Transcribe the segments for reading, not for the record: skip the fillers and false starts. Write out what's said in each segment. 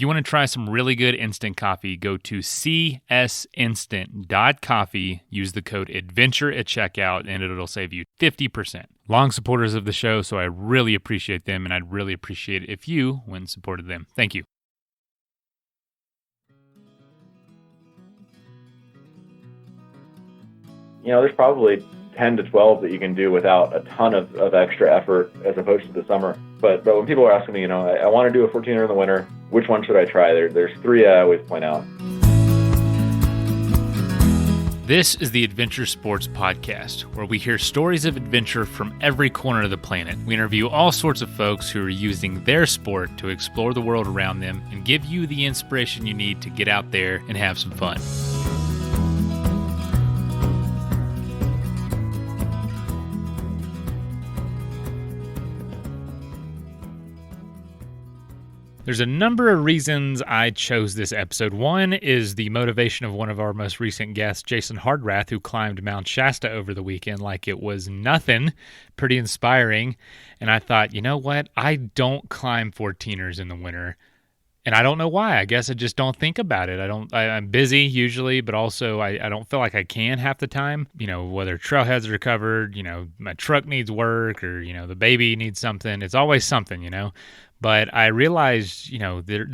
If you want to try some really good instant coffee, go to csinstant.coffee, use the code ADVENTURE at checkout, and it'll save you 50%. Long supporters of the show, so I really appreciate them, and I'd really appreciate it if you went and supported them. Thank you. There's probably 10 to 12 that you can do without a ton of extra effort as opposed to the summer. But when people are asking me, I want to do a 14er in the winter, which one should I try? There's three I always point out. This is the Adventure Sports Podcast, where we hear stories of adventure from every corner of the planet. We interview all sorts of folks who are using their sport to explore the world around them and give you the inspiration you need to get out there and have some fun. There's a number of reasons I chose this episode. One is the motivation of one of our most recent guests, Jason Hardrath, who climbed Mount Shasta over the weekend like it was nothing. Pretty inspiring. And I thought, you know what? I don't climb 14ers in the winter. And I don't know why. I guess I just don't think about it. I'm busy usually, but also I don't feel like I can half the time. Whether trailheads are covered, my truck needs work, or, the baby needs something. It's always something, But I realized, there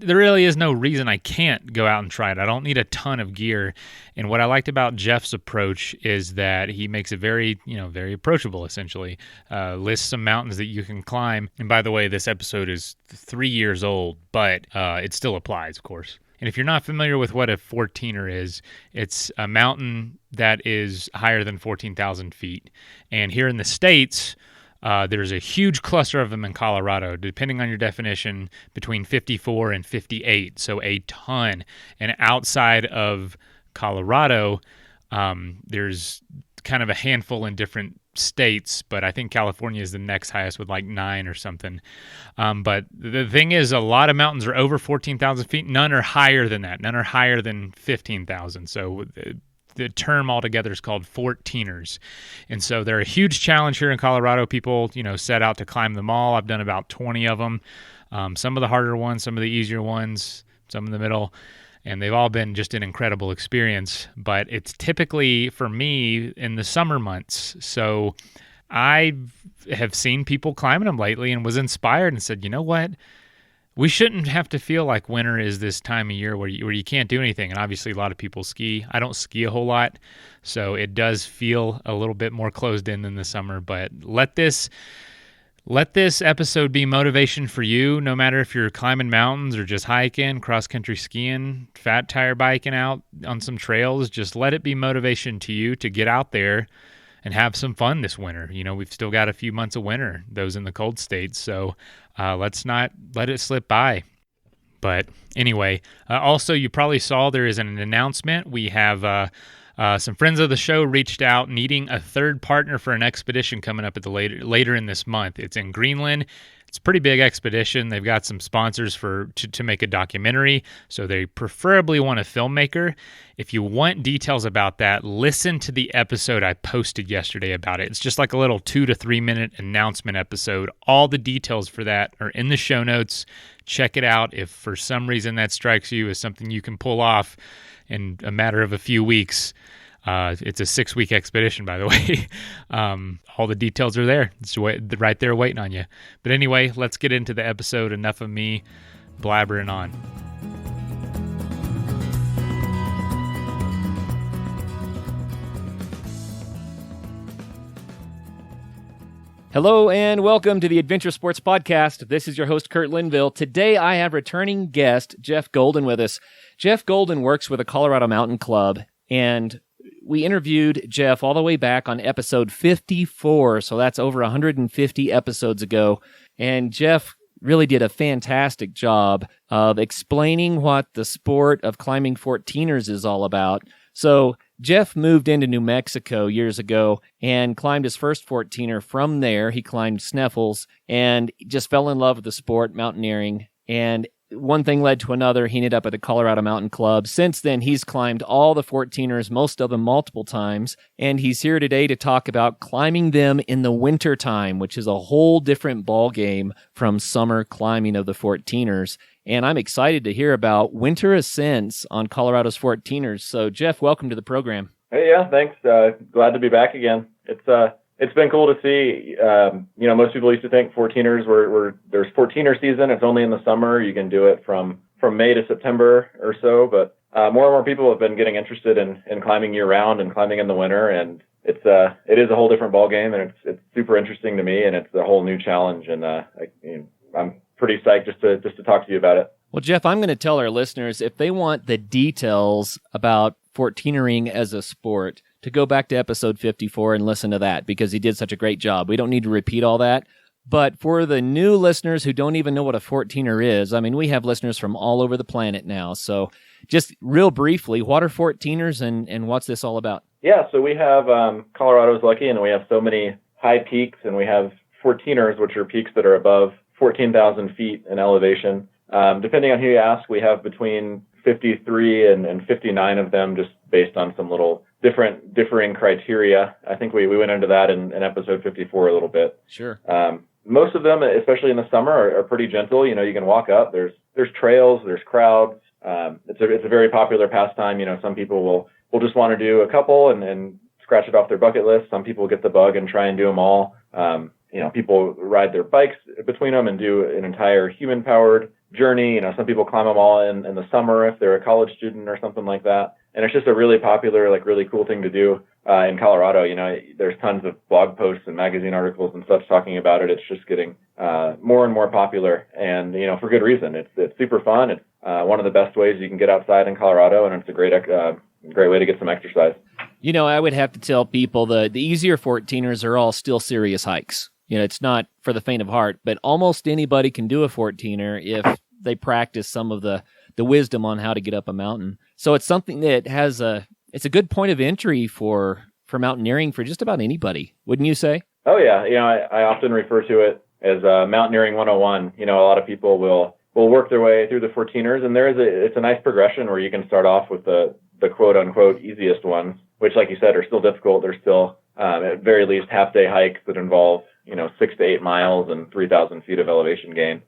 really is no reason I can't go out and try it. I don't need a ton of gear. And what I liked about Jeff's approach is that he makes it very, very approachable, essentially. Lists some mountains that you can climb. And by the way, this episode is 3 years old, but it still applies, of course. And if you're not familiar with what a 14er is, it's a mountain that is higher than 14,000 feet. And here in the States, there's a huge cluster of them in Colorado, depending on your definition, between 54 and 58, so a ton. And outside of Colorado, there's kind of a handful in different states, but I think California is the next highest with like 9 or something. But the thing is, a lot of mountains are over 14,000 feet. None are higher than that. None are higher than 15,000. So the term altogether is called 14ers. And so they're a huge challenge here in Colorado. People, set out to climb them all. I've done about 20 of them. Some of the harder ones, some of the easier ones, some in the middle. And they've all been just an incredible experience. But it's typically, for me, in the summer months. So I have seen people climbing them lately and was inspired and said, you know what? We shouldn't have to feel like winter is this time of year where you can't do anything. And obviously a lot of people ski. I don't ski a whole lot, so it does feel a little bit more closed in than the summer. But let this episode be motivation for you, no matter if you're climbing mountains or just hiking, cross-country skiing, fat tire biking out on some trails. Just let it be motivation to you to get out there and have some fun this winter. We've still got a few months of winter, those in the cold states, so let's not let it slip by. But anyway, also you probably saw there is an announcement. We have some friends of the show reached out needing a third partner for an expedition coming up at the later in this month. It's in Greenland. It's a pretty big expedition. They've got some sponsors to make a documentary, so they preferably want a filmmaker. If you want details about that, listen to the episode I posted yesterday about it. It's just like a little 2 to 3 minute announcement episode. All the details for that are in the show notes. Check it out. If for some reason that strikes you as something you can pull off in a matter of a few weeks, it's a 6-week expedition, by the way. All the details are there. It's right there waiting on you. But anyway, let's get into the episode. Enough of me blabbering on. Hello and welcome to the Adventure Sports Podcast. This is your host, Kurt Linville. Today I have returning guest Jeff Golden with us. Jeff Golden works with the Colorado Mountain Club, and we interviewed Jeff all the way back on episode 54, so that's over 150 episodes ago. And Jeff really did a fantastic job of explaining what the sport of climbing 14ers is all about. So Jeff moved into New Mexico years ago and climbed his first 14er. From there, he climbed Sneffels and just fell in love with the sport, mountaineering. And one thing led to another. He ended up at the Colorado Mountain Club. Since then, he's climbed all the 14ers, most of them multiple times. And he's here today to talk about climbing them in the winter time, which is a whole different ball game from summer climbing of the 14ers. and I'm excited to hear about winter ascents on Colorado's 14ers. So, Jeff, welcome to the program. Hey, yeah, thanks. Glad to be back again. It's been cool to see. Most people used to think 14ers there's 14er season. It's only in the summer. You can do it from May to September or so. But more and more people have been getting interested in climbing year round and climbing in the winter. And it is a whole different ball game, and it's super interesting to me, and it's a whole new challenge. And I'm pretty psyched just to talk to you about it. Well, Jeff, I'm going to tell our listeners, if they want the details about 14ering as a sport, to go back to episode 54 and listen to that, because he did such a great job. We don't need to repeat all that. But for the new listeners who don't even know what a 14er is, I mean, we have listeners from all over the planet now. So just real briefly, what are 14ers and what's this all about? Yeah, so we have Colorado's lucky, and we have so many high peaks, and we have 14ers, which are peaks that are above 14,000 feet in elevation. Depending on who you ask, we have between 53 and 59 of them, just based on some little differing criteria. I think we went into that in episode 54 a little bit. Sure. Most of them, especially in the summer, are pretty gentle. You can walk up. There's trails. There's crowds. It's a very popular pastime. Some people will just want to do a couple and scratch it off their bucket list. Some people get the bug and try and do them all. People ride their bikes between them and do an entire human-powered journey. Some people climb them all in the summer if they're a college student or something like that. And it's just a really popular, really cool thing to do in Colorado. There's tons of blog posts and magazine articles and such talking about it. It's just getting more and more popular, and for good reason. It's super fun. It's one of the best ways you can get outside in Colorado, and it's a great way to get some exercise. I would have to tell people the easier 14ers are all still serious hikes. It's not for the faint of heart, but almost anybody can do a 14er if they practice some of the wisdom on how to get up a mountain. So it's something that it's a good point of entry for mountaineering for just about anybody, wouldn't you say? Oh yeah. I often refer to it as Mountaineering 101. A lot of people will work their way through the 14ers, and it's a nice progression where you can start off with the quote unquote easiest ones, which, like you said, are still difficult. They're still at very least half-day hikes that involve 6 to 8 miles and 3,000 feet of elevation gain.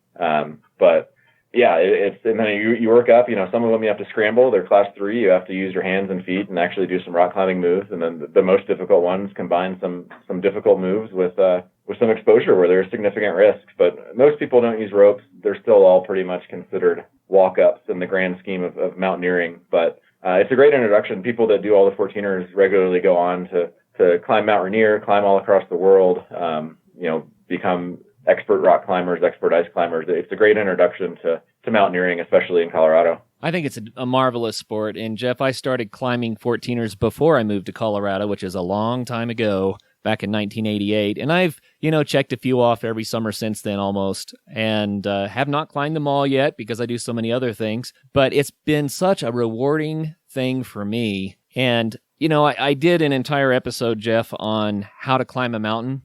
But yeah, and then you work up. Some of them you have to scramble. They're class 3. You have to use your hands and feet and actually do some rock climbing moves. And then the most difficult ones combine some difficult moves with some exposure where there's significant risks. But most people don't use ropes. They're still all pretty much considered walk-ups in the grand scheme of mountaineering. But it's a great introduction. People that do all the 14ers regularly go on to climb Mount Rainier, climb all across the world, become expert rock climbers, expert ice climbers. It's a great introduction to mountaineering, especially in Colorado. I think it's a marvelous sport. And Jeff, I started climbing 14ers before I moved to Colorado, which is a long time ago, back in 1988. And I've, checked a few off every summer since then almost, and have not climbed them all yet because I do so many other things. But it's been such a rewarding thing for me. And, I did an entire episode, Jeff, on how to climb a mountain.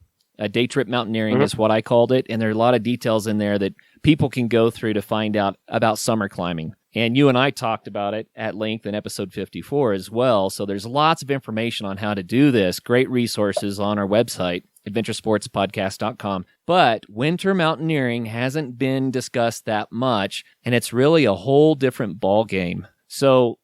Day trip mountaineering is what I called it. And there are a lot of details in there that people can go through to find out about summer climbing. And you and I talked about it at length in episode 54 as well. So there's lots of information on how to do this. Great resources on our website, adventuresportspodcast.com. But winter mountaineering hasn't been discussed that much, and it's really a whole different ball game. So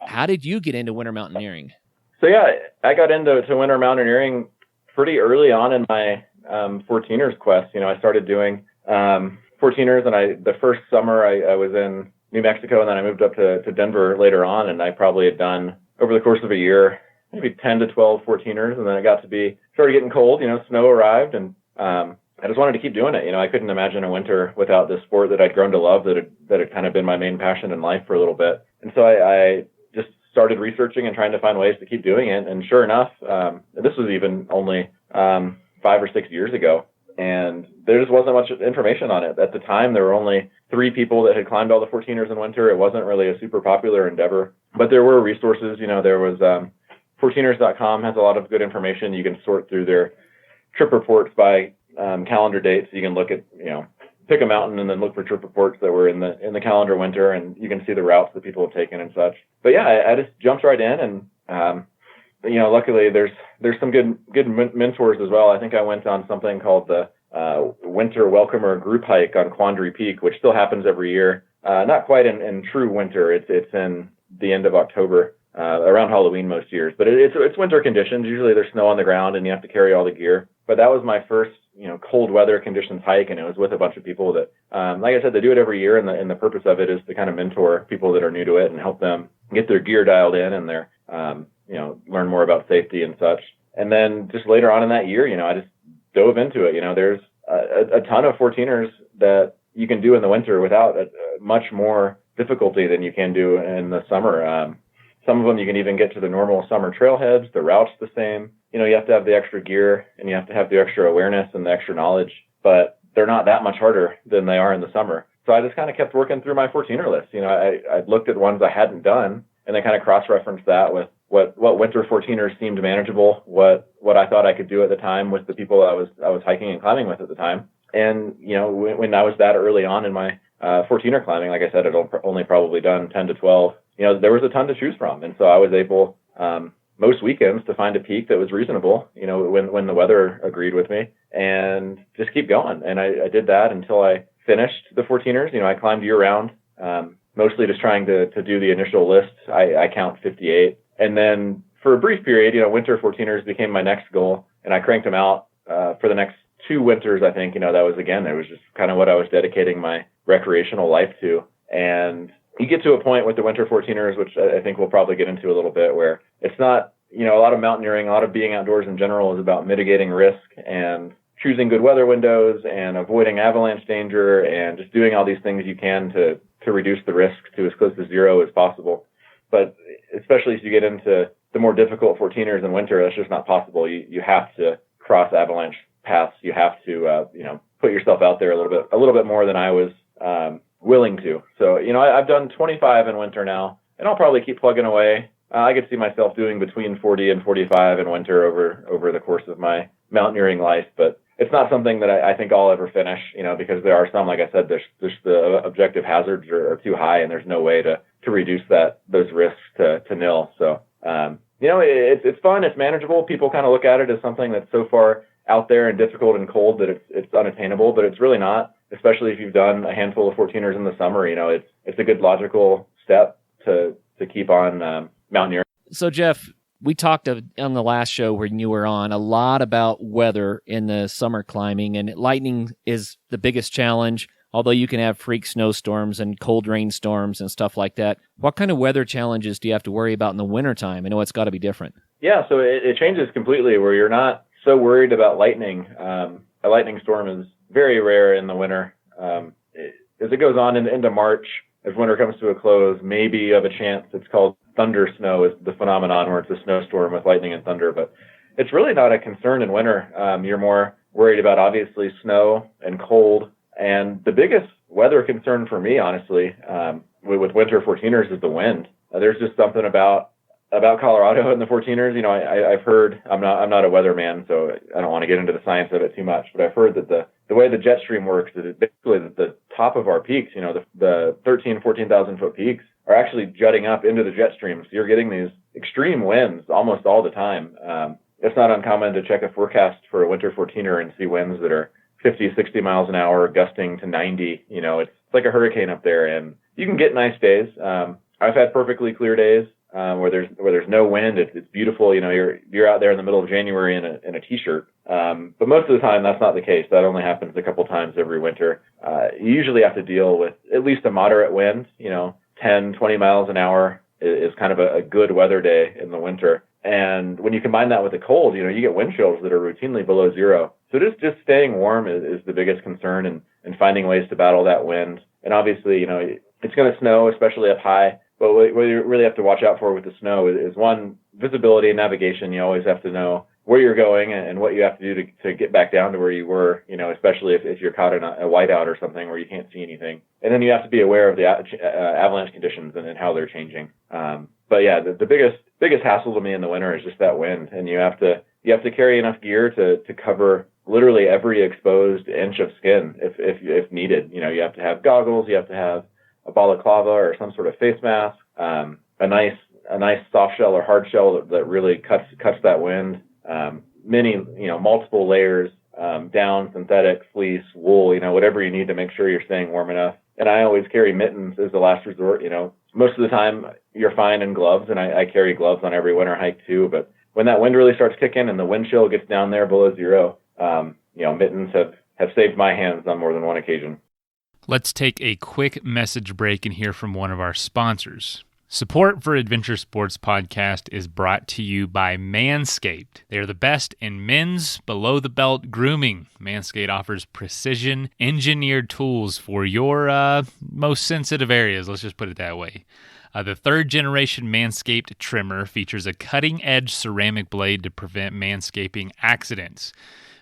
how did you get into winter mountaineering? So yeah, I got into winter mountaineering pretty early on in my 14ers quest. I started doing 14ers, and the first summer I was in New Mexico, and then I moved up to Denver later on, and I probably had done, over the course of a year, maybe 10 to 12 14ers, and then it started getting cold, snow arrived, and I just wanted to keep doing it. I couldn't imagine a winter without this sport that I'd grown to love, that had kind of been my main passion in life for a little bit. And so I just started researching and trying to find ways to keep doing it. And sure enough, this was even only 5 or 6 years ago, and there just wasn't much information on it. At the time, there were only 3 people that had climbed all the 14ers in winter. It wasn't really a super popular endeavor, but there were resources. There was 14ers.com has a lot of good information. You can sort through their trip reports by calendar dates. You can look at, pick a mountain and then look for trip reports that were in the calendar winter, and you can see the routes that people have taken and such. But yeah, I just jumped right in, and luckily there's some good mentors as well. I think I went on something called the Winter Welcomer Group Hike on Quandary Peak, which still happens every year. not quite in true winter. It's in the end of October, around Halloween most years. But it's winter conditions. Usually there's snow on the ground and you have to carry all the gear. But that was my first, cold weather conditions hike, and it was with a bunch of people that, like I said, they do it every year, and the purpose of it is to kind of mentor people that are new to it and help them get their gear dialed in and their, learn more about safety and such. And then just later on in that year, I just dove into it. There's a ton of 14ers that you can do in the winter without much more difficulty than you can do in the summer. Some of them you can even get to the normal summer trailheads. The route's the same. You have to have the extra gear and you have to have the extra awareness and the extra knowledge, but they're not that much harder than they are in the summer. So I just kind of kept working through my 14er list. I looked at ones I hadn't done and then kind of cross-referenced that with what winter 14ers seemed manageable, what I thought I could do at the time with the people I was hiking and climbing with at the time. And, when I was that early on in my 14er climbing, like I said, I'd only probably done 10 to 12, there was a ton to choose from. And so I was able, most weekends, to find a peak that was reasonable, when the weather agreed with me, and just keep going. And I did that until I finished the 14ers. I climbed year round, mostly just trying to do the initial list. I count 58. And then for a brief period, winter 14ers became my next goal, and I cranked them out for the next 2 winters. I think, that was, again, it was just kind of what I was dedicating my recreational life to. And you get to a point with the winter 14ers, which I think we'll probably get into a little bit, where it's not, a lot of mountaineering, a lot of being outdoors in general is about mitigating risk and choosing good weather windows and avoiding avalanche danger and just doing all these things you can to reduce the risk to as close to zero as possible. But especially as you get into the more difficult 14ers in winter, that's just not possible. You have to cross avalanche paths. You have to, put yourself out there a little bit more than I was willing to. So, I've done 25 in winter now, and I'll probably keep plugging away. I could see myself doing between 40 and 45 in winter over the course of my mountaineering life, but it's not something that I think I'll ever finish, because there are some, like I said, there's the objective hazards are too high, and there's no way to reduce those risks to nil. So, it's fun. It's manageable. People kind of look at it as something that's so far out there and difficult and cold that it's unattainable, but it's really not, especially if you've done a handful of 14ers in the summer. It's a good logical step to keep on mountaineering. So, Jeff, we talked on the last show when you were on a lot about weather in the summer climbing, and lightning is the biggest challenge, although you can have freak snowstorms and cold rainstorms and stuff like that. What kind of weather challenges do you have to worry about in the wintertime? I know it's got to be different. Yeah, so it changes completely where you're not so worried about lightning. A lightning storm is very rare in the winter. As it goes on into March, as winter comes to a close, maybe of a chance. It's called thunder snow is the phenomenon where it's a snowstorm with lightning and thunder, but it's really not a concern in winter. You're more worried about obviously snow and cold. And the biggest weather concern for me, honestly, with winter 14ers is the wind. There's just something about Colorado and the 14ers. I've heard, I'm not a weatherman, so I don't want to get into the science of it too much, but I've heard that the way the jet stream works is basically the top of our peaks, the 13, 14,000 foot peaks are actually jutting up into the jet stream. So you're getting these extreme winds almost all the time. It's not uncommon to check a forecast for a winter 14er and see winds that are 50, 60 miles an hour, gusting to 90. It's like a hurricane up there, and you can get nice days. I've had perfectly clear days where there's no wind. It's beautiful. You're out there in the middle of January in a t-shirt. But most of the time that's not the case. That only happens a couple times every winter. You usually have to deal with at least a moderate wind. 10, 20 miles an hour is kind of a good weather day in the winter. And when you combine that with the cold, you get wind chills that are routinely below zero. So just staying warm is the biggest concern, and finding ways to battle that wind. And obviously, it's going to snow, especially up high. But what you really have to watch out for with the snow is one, visibility and navigation. You always have to know where you're going and what you have to do to get back down to where you were, especially if you're caught in a whiteout or something where you can't see anything. And then you have to be aware of the avalanche conditions and how they're changing. But yeah, the biggest hassle to me in the winter is just that wind, and you have to carry enough gear to cover literally every exposed inch of skin if needed. You have to have goggles, you have to have a balaclava or some sort of face mask, a nice soft shell or hard shell that really cuts that wind. Multiple layers, down, synthetic, fleece, wool, whatever you need to make sure you're staying warm enough. and I always carry mittens as the last resort. Most of the time you're fine in gloves, and I carry gloves on every winter hike too. But when that wind really starts kicking and the wind chill gets down there below zero, mittens have saved my hands on more than one occasion. Let's take a quick message break and hear from one of our sponsors. Support for Adventure Sports Podcast is brought to you by Manscaped. They are the best in men's below-the-belt grooming. Manscaped offers precision-engineered tools for your most sensitive areas. Let's just put it that way. The third-generation Manscaped trimmer features a cutting-edge ceramic blade to prevent manscaping accidents.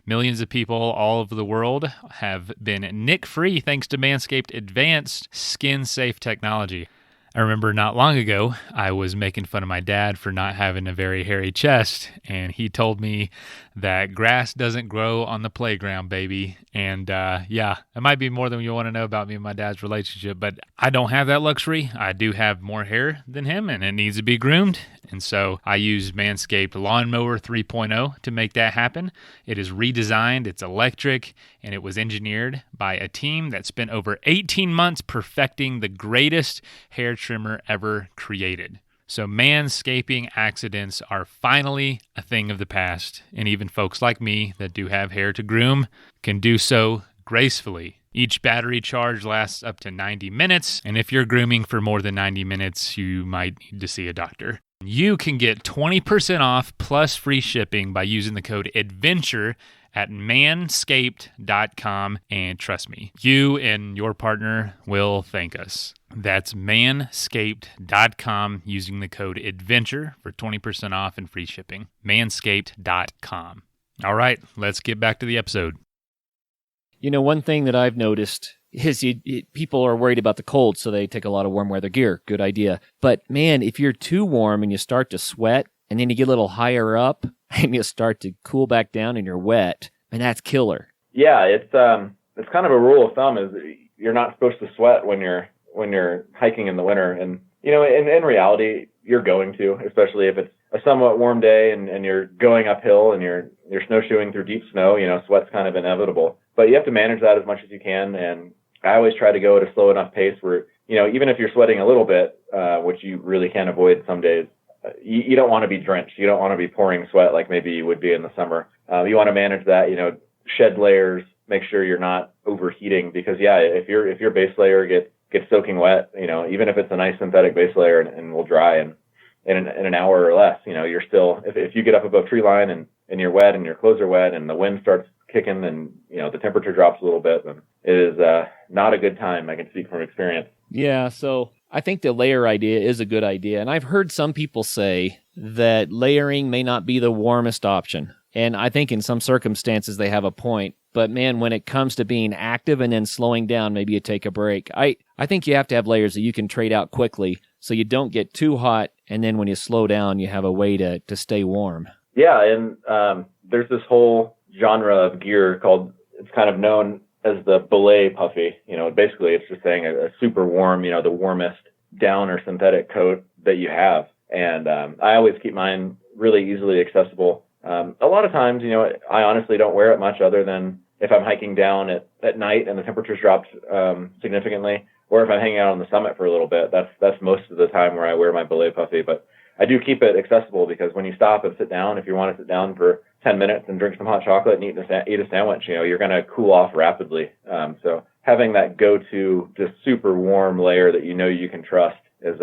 Millions of people all over the world have been nick-free thanks to Manscaped advanced skin-safe technology. I remember not long ago, I was making fun of my dad for not having a very hairy chest, and he told me that grass doesn't grow on the playground, baby. And it might be more than you want to know about me and my dad's relationship, but I don't have that luxury. I do have more hair than him, and it needs to be groomed. And so I use Manscaped Lawnmower 3.0 to make that happen. It is redesigned, it's electric, and it was engineered by a team that spent over 18 months perfecting the greatest hair trimmer ever created. So manscaping accidents are finally a thing of the past, and even folks like me that do have hair to groom can do so gracefully. Each battery charge lasts up to 90 minutes, and if you're grooming for more than 90 minutes, you might need to see a doctor. You can get 20% off plus free shipping by using the code ADVENTURE at manscaped.com, and trust me, you and your partner will thank us. That's manscaped.com using the code ADVENTURE for 20% off and free shipping. Manscaped.com. All right, let's get back to the episode. One thing that I've noticed is people are worried about the cold, so they take a lot of warm weather gear. Good idea. But man, if you're too warm and you start to sweat, and then you get a little higher up and you start to cool back down and you're wet, and that's killer. Yeah, it's kind of a rule of thumb is you're not supposed to sweat when you're hiking in the winter. And in reality, you're going to, especially if it's a somewhat warm day and you're going uphill and you're snowshoeing through deep snow. Sweat's kind of inevitable. But you have to manage that as much as you can. And I always try to go at a slow enough pace where, even if you're sweating a little bit, which you really can avoid some days, you don't want to be drenched. You don't want to be pouring sweat like maybe you would be in the summer. You want to manage that, shed layers, make sure you're not overheating because if your base layer gets soaking wet, even if it's a nice synthetic base layer and will dry in an hour or less, you're still, if you get up above tree line and you're wet and your clothes are wet and the wind starts kicking and, the temperature drops a little bit, then it is not a good time. I can speak from experience. Yeah, so I think the layer idea is a good idea. And I've heard some people say that layering may not be the warmest option. And I think in some circumstances they have a point. But man, when it comes to being active and then slowing down, maybe you take a break. I think you have to have layers that you can trade out quickly so you don't get too hot. And then when you slow down, you have a way to stay warm. Yeah, and there's this whole genre of gear called, it's kind of known as the belay puffy. Basically it's just saying a super warm, the warmest down or synthetic coat that you have. And I always keep mine really easily accessible. A lot of times, I honestly don't wear it much other than if I'm hiking down at night and the temperature's dropped significantly, or if I'm hanging out on the summit for a little bit. That's most of the time where I wear my belay puffy. But I do keep it accessible because when you stop and sit down, if you want to sit down for 10 minutes and drink some hot chocolate and eat a sandwich, you're going to cool off rapidly. So having that go-to just super warm layer that you can trust is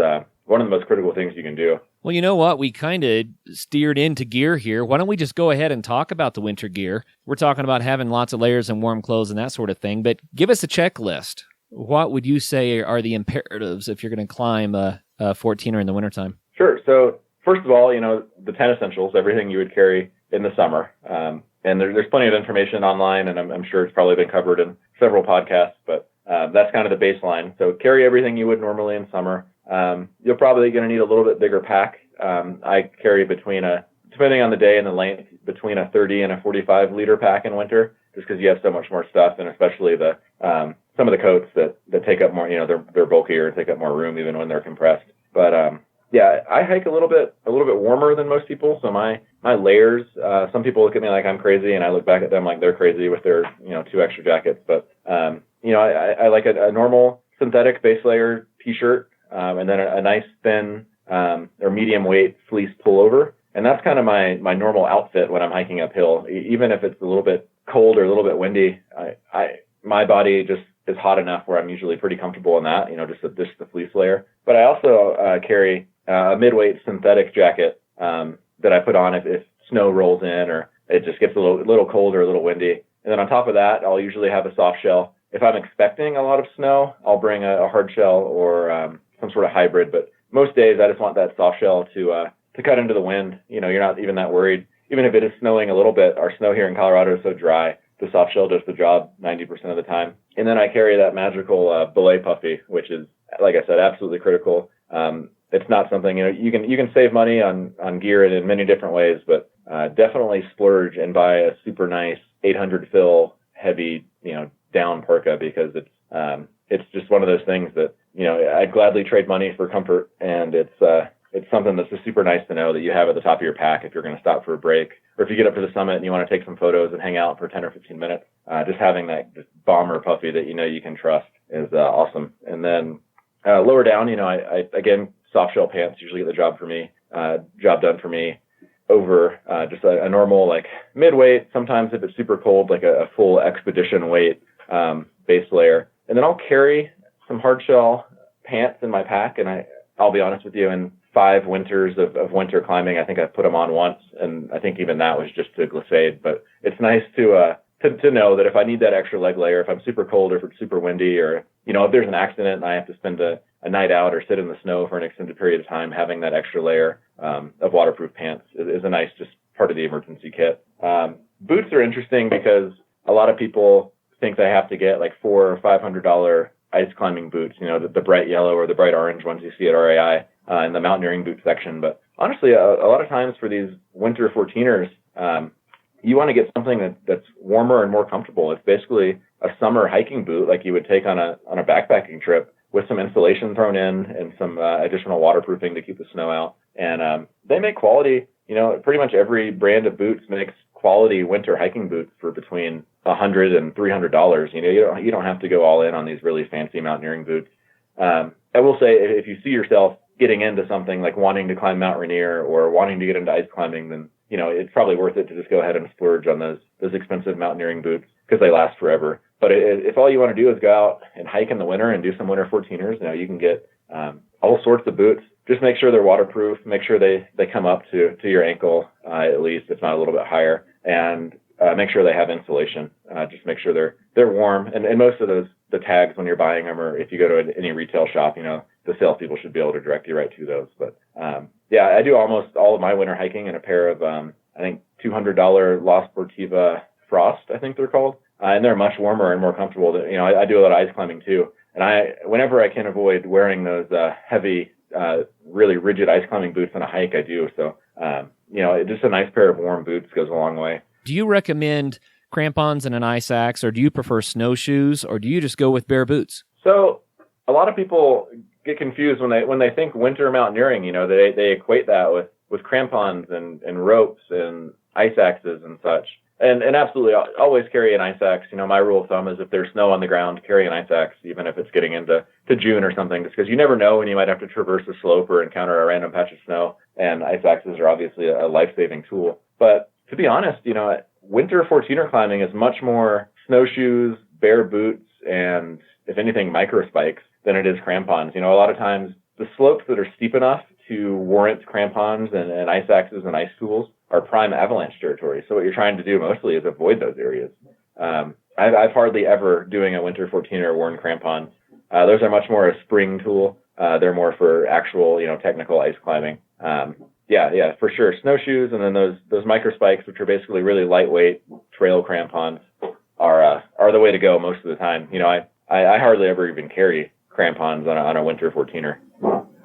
one of the most critical things you can do. Well, you know what? We kind of steered into gear here. Why don't we just go ahead and talk about the winter gear? We're talking about having lots of layers and warm clothes and that sort of thing, but give us a checklist. What would you say are the imperatives if you're going to climb a 14er in the wintertime? Sure. So first of all, the 10 essentials, everything you would carry in the summer. And there's plenty of information online, and I'm sure it's probably been covered in several podcasts, but that's kind of the baseline. So carry everything you would normally in summer. You're probably going to need a little bit bigger pack. I carry depending on the day and the length, between a 30 and a 45 liter pack in winter, just because you have so much more stuff, and especially some of the coats that take up more, they're bulkier, take up more room even when they're compressed. But I hike a little bit warmer than most people. So my layers, some people look at me like I'm crazy, and I look back at them like they're crazy with their 2 extra jackets. But I like a normal synthetic base layer t-shirt, and then a nice thin or medium weight fleece pullover. And that's kind of my normal outfit when I'm hiking uphill. Even if it's a little bit cold or a little bit windy, my body just is hot enough where I'm usually pretty comfortable in that, just the fleece layer. But I also carry a midweight synthetic jacket that I put on if snow rolls in or it just gets a little cold or a little windy. And then on top of that, I'll usually have a soft shell. If I'm expecting a lot of snow, I'll bring a hard shell or some sort of hybrid. But most days, I just want that soft shell to cut into the wind. You're not even that worried. Even if it is snowing a little bit, our snow here in Colorado is so dry, the soft shell does the job 90% of the time. And then I carry that magical belay puffy, which is, like I said, absolutely critical. It's not something, you can save money on gear in many different ways, but definitely splurge and buy a super nice 800 fill heavy, down parka, because it's just one of those things that, I'd gladly trade money for comfort. And it's something that's just super nice to know that you have at the top of your pack if you're going to stop for a break, or if you get up to the summit and you want to take some photos and hang out for 10 or 15 minutes. Just having that just bomber puffy that you can trust is awesome. And then lower down, I again, soft shell pants usually get the job done for me over just a normal like midweight. Sometimes if it's super cold, like a full expedition weight base layer. And then I'll carry some hard shell pants in my pack. And I'll be honest with you, in 5 winters of winter climbing, I think I put them on once. And I think even that was just to glissade. But it's nice to know that if I need that extra leg layer, if I'm super cold or if it's super windy, or, if there's an accident and I have to spend a night out or sit in the snow for an extended period of time, having that extra layer of waterproof pants is a nice just part of the emergency kit. Boots are interesting because a lot of people think they have to get like $400 or $500 ice climbing boots, the bright yellow or the bright orange ones you see at RAI in the mountaineering boot section. But honestly, a lot of times for these winter 14ers, you want to get something that's warmer and more comfortable. It's basically a summer hiking boot like you would take on a backpacking trip, with some insulation thrown in and some additional waterproofing to keep the snow out. And they make quality, pretty much every brand of boots makes quality winter hiking boots for between $100 and $300. You don't have to go all in on these really fancy mountaineering boots. I will say, if you see yourself getting into something like wanting to climb Mount Rainier or wanting to get into ice climbing, then it's probably worth it to just go ahead and splurge on those expensive mountaineering boots, because they last forever. But if all you want to do is go out and hike in the winter and do some winter 14ers, you can get all sorts of boots. Just make sure they're waterproof. Make sure they come up to your ankle, at least, if not a little bit higher. And make sure they have insulation. Just make sure they're warm. And most of the tags when you're buying them, or if you go to any retail shop, the salespeople should be able to direct you right to those. But I do almost all of my winter hiking in a pair of, I think, $200 La Sportiva Frost, I think they're called. And they're much warmer and more comfortable. I do a lot of ice climbing too. And whenever I can avoid wearing those heavy, really rigid ice climbing boots on a hike, I do. So, just a nice pair of warm boots goes a long way. Do you recommend crampons and an ice axe, or do you prefer snowshoes, or do you just go with bare boots? So a lot of people get confused when they think winter mountaineering. They equate that with crampons and ropes and ice axes and such. And absolutely, I'll always carry an ice axe. My rule of thumb is if there's snow on the ground, carry an ice axe, even if it's getting into June or something, just because you never know when you might have to traverse a slope or encounter a random patch of snow. And ice axes are obviously a life-saving tool. But to be honest, winter 14er climbing is much more snowshoes, bare boots, and if anything, micro spikes than it is crampons. A lot of times the slopes that are steep enough to warrant crampons and ice axes and ice tools are prime avalanche territory. So what you're trying to do mostly is avoid those areas. I've hardly ever, doing a winter 14er, worn crampons. Those are much more a spring tool. They're more for actual, technical ice climbing. Yeah, for sure. Snowshoes, and then those micro spikes, which are basically really lightweight trail crampons, are the way to go most of the time. I hardly ever even carry crampons on a winter 14er.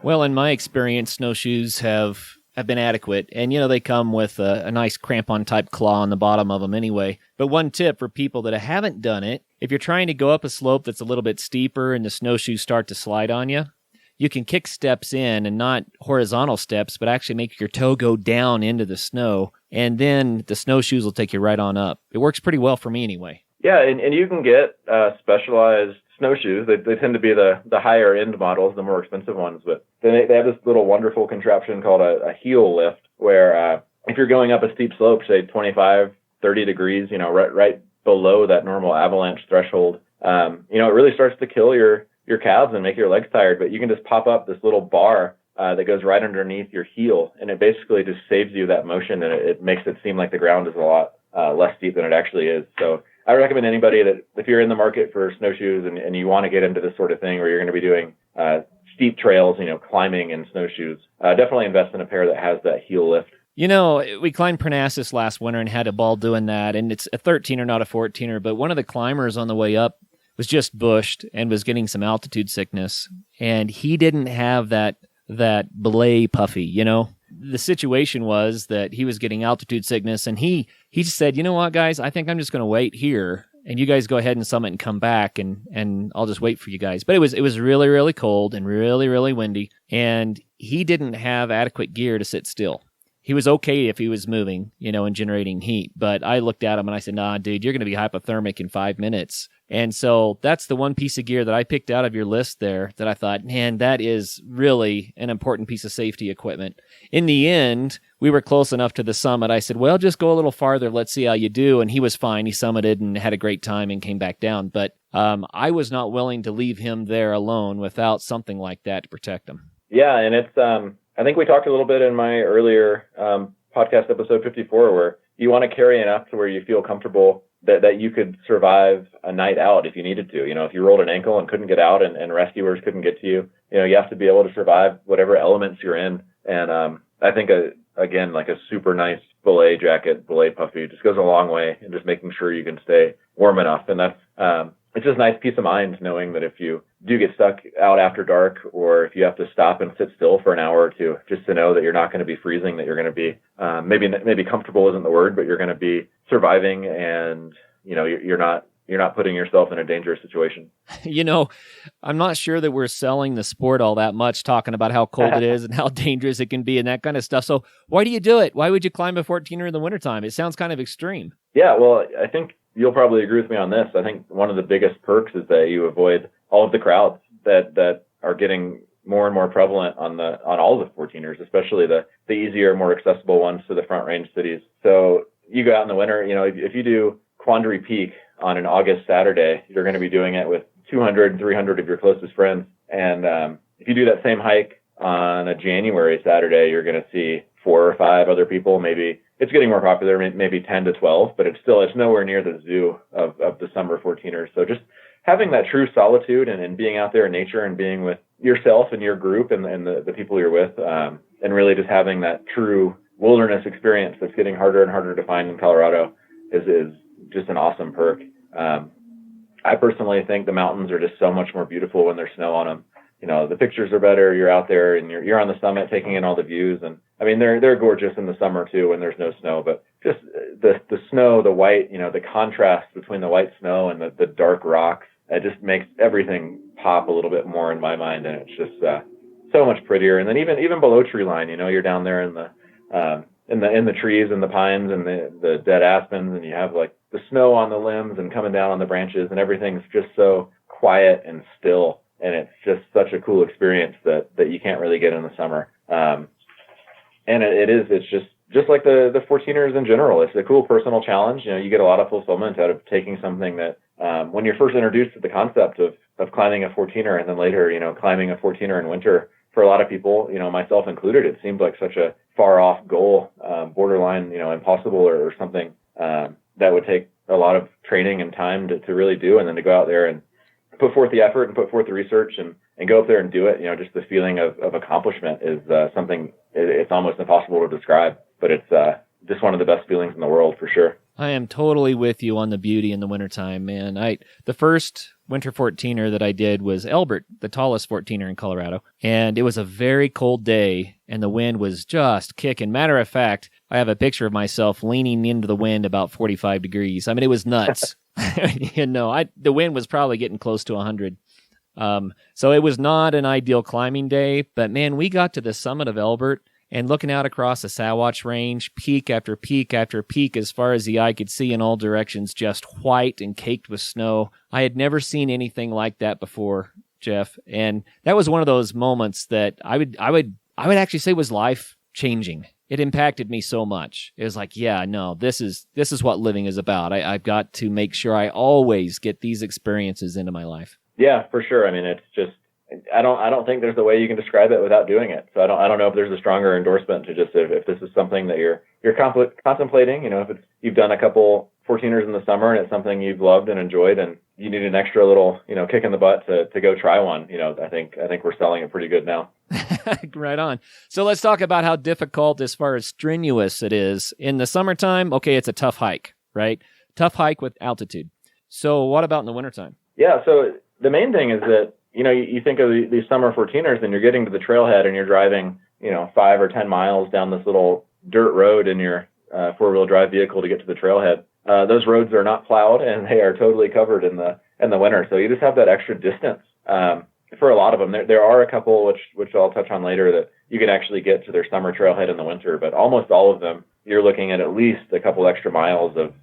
Well, in my experience, snowshoes have been adequate, and they come with a nice crampon type claw on the bottom of them anyway. But one tip for people that haven't done it: if you're trying to go up a slope that's a little bit steeper and the snowshoes start to slide on you, you can kick steps in, and not horizontal steps, but actually make your toe go down into the snow, and then the snowshoes will take you right on up. It works pretty well for me anyway. Yeah, and you can get specialized snowshoes. They tend to be the higher end models, the more expensive ones, but they have this little wonderful contraption called a heel lift, where if you're going up a steep slope, say 25, 30 degrees, right below that normal avalanche threshold, it really starts to kill your calves and make your legs tired. But you can just pop up this little bar that goes right underneath your heel, and it basically just saves you that motion, and it makes it seem like the ground is a lot less steep than it actually is. So I recommend anybody that if you're in the market for snowshoes and you want to get into this sort of thing where you're going to be doing steep trails, climbing in snowshoes, definitely invest in a pair that has that heel lift. We climbed Parnassus last winter and had a ball doing that, and it's a 13er, not a 14er, but one of the climbers on the way up was just bushed and was getting some altitude sickness, and he didn't have that belay puffy, The situation was that he was getting altitude sickness, and he just said, you know what, guys, I think I'm just going to wait here, and you guys go ahead and summit and come back, and I'll just wait for you guys. But it was really, really cold and really, really windy, and he didn't have adequate gear to sit still. He was okay if he was moving, and generating heat. But I looked at him and I said, nah, dude, you're going to be hypothermic in 5 minutes. And so that's the one piece of gear that I picked out of your list there that I thought, man, that is really an important piece of safety equipment. In the end, we were close enough to the summit. I said, well, just go a little farther. Let's see how you do. And he was fine. He summited and had a great time and came back down. But I was not willing to leave him there alone without something like that to protect him. Yeah, and it's I think we talked a little bit in my earlier podcast, episode 54, where you want to carry enough to where you feel comfortable that you could survive a night out if you needed to. If you rolled an ankle and couldn't get out and rescuers couldn't get to you, you have to be able to survive whatever elements you're in. And I think, again, like a super nice belay jacket, belay puffy, just goes a long way in just making sure you can stay warm enough. And that's it's just a nice peace of mind knowing that if you do get stuck out after dark, or if you have to stop and sit still for an hour or two, just to know that you're not going to be freezing, that you're going to be maybe comfortable isn't the word, but you're going to be surviving, and you're not putting yourself in a dangerous situation. I'm not sure that we're selling the sport all that much, talking about how cold it is and how dangerous it can be and that kind of stuff. So why do you do it? Why would you climb a 14er in the wintertime? It sounds kind of extreme. Yeah, well, I think you'll probably agree with me on this. I think one of the biggest perks is that you avoid all of the crowds that are getting more and more prevalent on all the 14ers, especially the easier, more accessible ones to the Front Range cities. So you go out in the winter, if you do Quandary Peak on an August Saturday, you're going to be doing it with 200, 300 of your closest friends. And if you do that same hike on a January Saturday, you're going to see 4 or 5 other people. Maybe it's getting more popular, maybe 10 to 12, but it's nowhere near the zoo of the summer 14ers. So just having that true solitude and being out there in nature and being with yourself and your group and the people you're with, and really just having that true wilderness experience that's getting harder and harder to find in Colorado is just an awesome perk. I personally think the mountains are just so much more beautiful when there's snow on them. The pictures are better. You're out there and you're on the summit taking in all the views. And I mean, they're gorgeous in the summer too, when there's no snow, but just the snow, the white, the contrast between the white snow and the dark rocks, it just makes everything pop a little bit more in my mind. And it's just, so much prettier. And then even below tree line, you're down there in the trees and the pines and the dead aspens, and you have like the snow on the limbs and coming down on the branches, and everything's just so quiet and still. And it's just such a cool experience that you can't really get in the summer. And it's just like the 14ers in general. It's a cool personal challenge. You get a lot of fulfillment out of taking something that, when you're first introduced to the concept of climbing a 14er and then later, climbing a 14er in winter, for a lot of people, myself included, it seemed like such a far off goal, borderline, impossible or something, that would take a lot of training and time to really do. And then to go out there and put forth the effort and put forth the research and go up there and do it, just the feeling of accomplishment is something it's almost impossible to describe, but it's just one of the best feelings in the world for sure. I am totally with you on the beauty in the wintertime, man. The first winter 14er that I did was Elbert, the tallest 14er in Colorado, and it was a very cold day, and the wind was just kicking. Matter of fact, I have a picture of myself leaning into the wind about 45 degrees. I mean, it was nuts. The wind was probably getting close to 100. So it was not an ideal climbing day, but man, we got to the summit of Elbert, and looking out across the Sawatch Range, peak after peak after peak, as far as the eye could see in all directions, just white and caked with snow. I had never seen anything like that before, Jeff, and that was one of those moments that I would actually say was life changing. It impacted me so much. It was like, yeah, no, this is what living is about. I've got to make sure I always get these experiences into my life. Yeah, for sure. I mean, it's just, I don't think there's a way you can describe it without doing it. So I don't know if there's a stronger endorsement to just, if this is something that you're contemplating, if you've done a couple 14ers in the summer and it's something you've loved and enjoyed and you need an extra little, kick in the butt to go try one, I think we're selling it pretty good now. Right on. So let's talk about how difficult, as far as strenuous it is. In the summertime, okay, it's a tough hike, right? Tough hike with altitude. So what about in the wintertime? Yeah, so the main thing is that, you think of these summer 14ers and you're getting to the trailhead and you're driving, 5 or 10 miles down this little dirt road in your four-wheel drive vehicle to get to the trailhead. Those roads are not plowed and they are totally covered in the winter. So you just have that extra distance. For a lot of them, there are a couple, which I'll touch on later, that you can actually get to their summer trailhead in the winter, but almost all of them, you're looking at least a couple extra miles of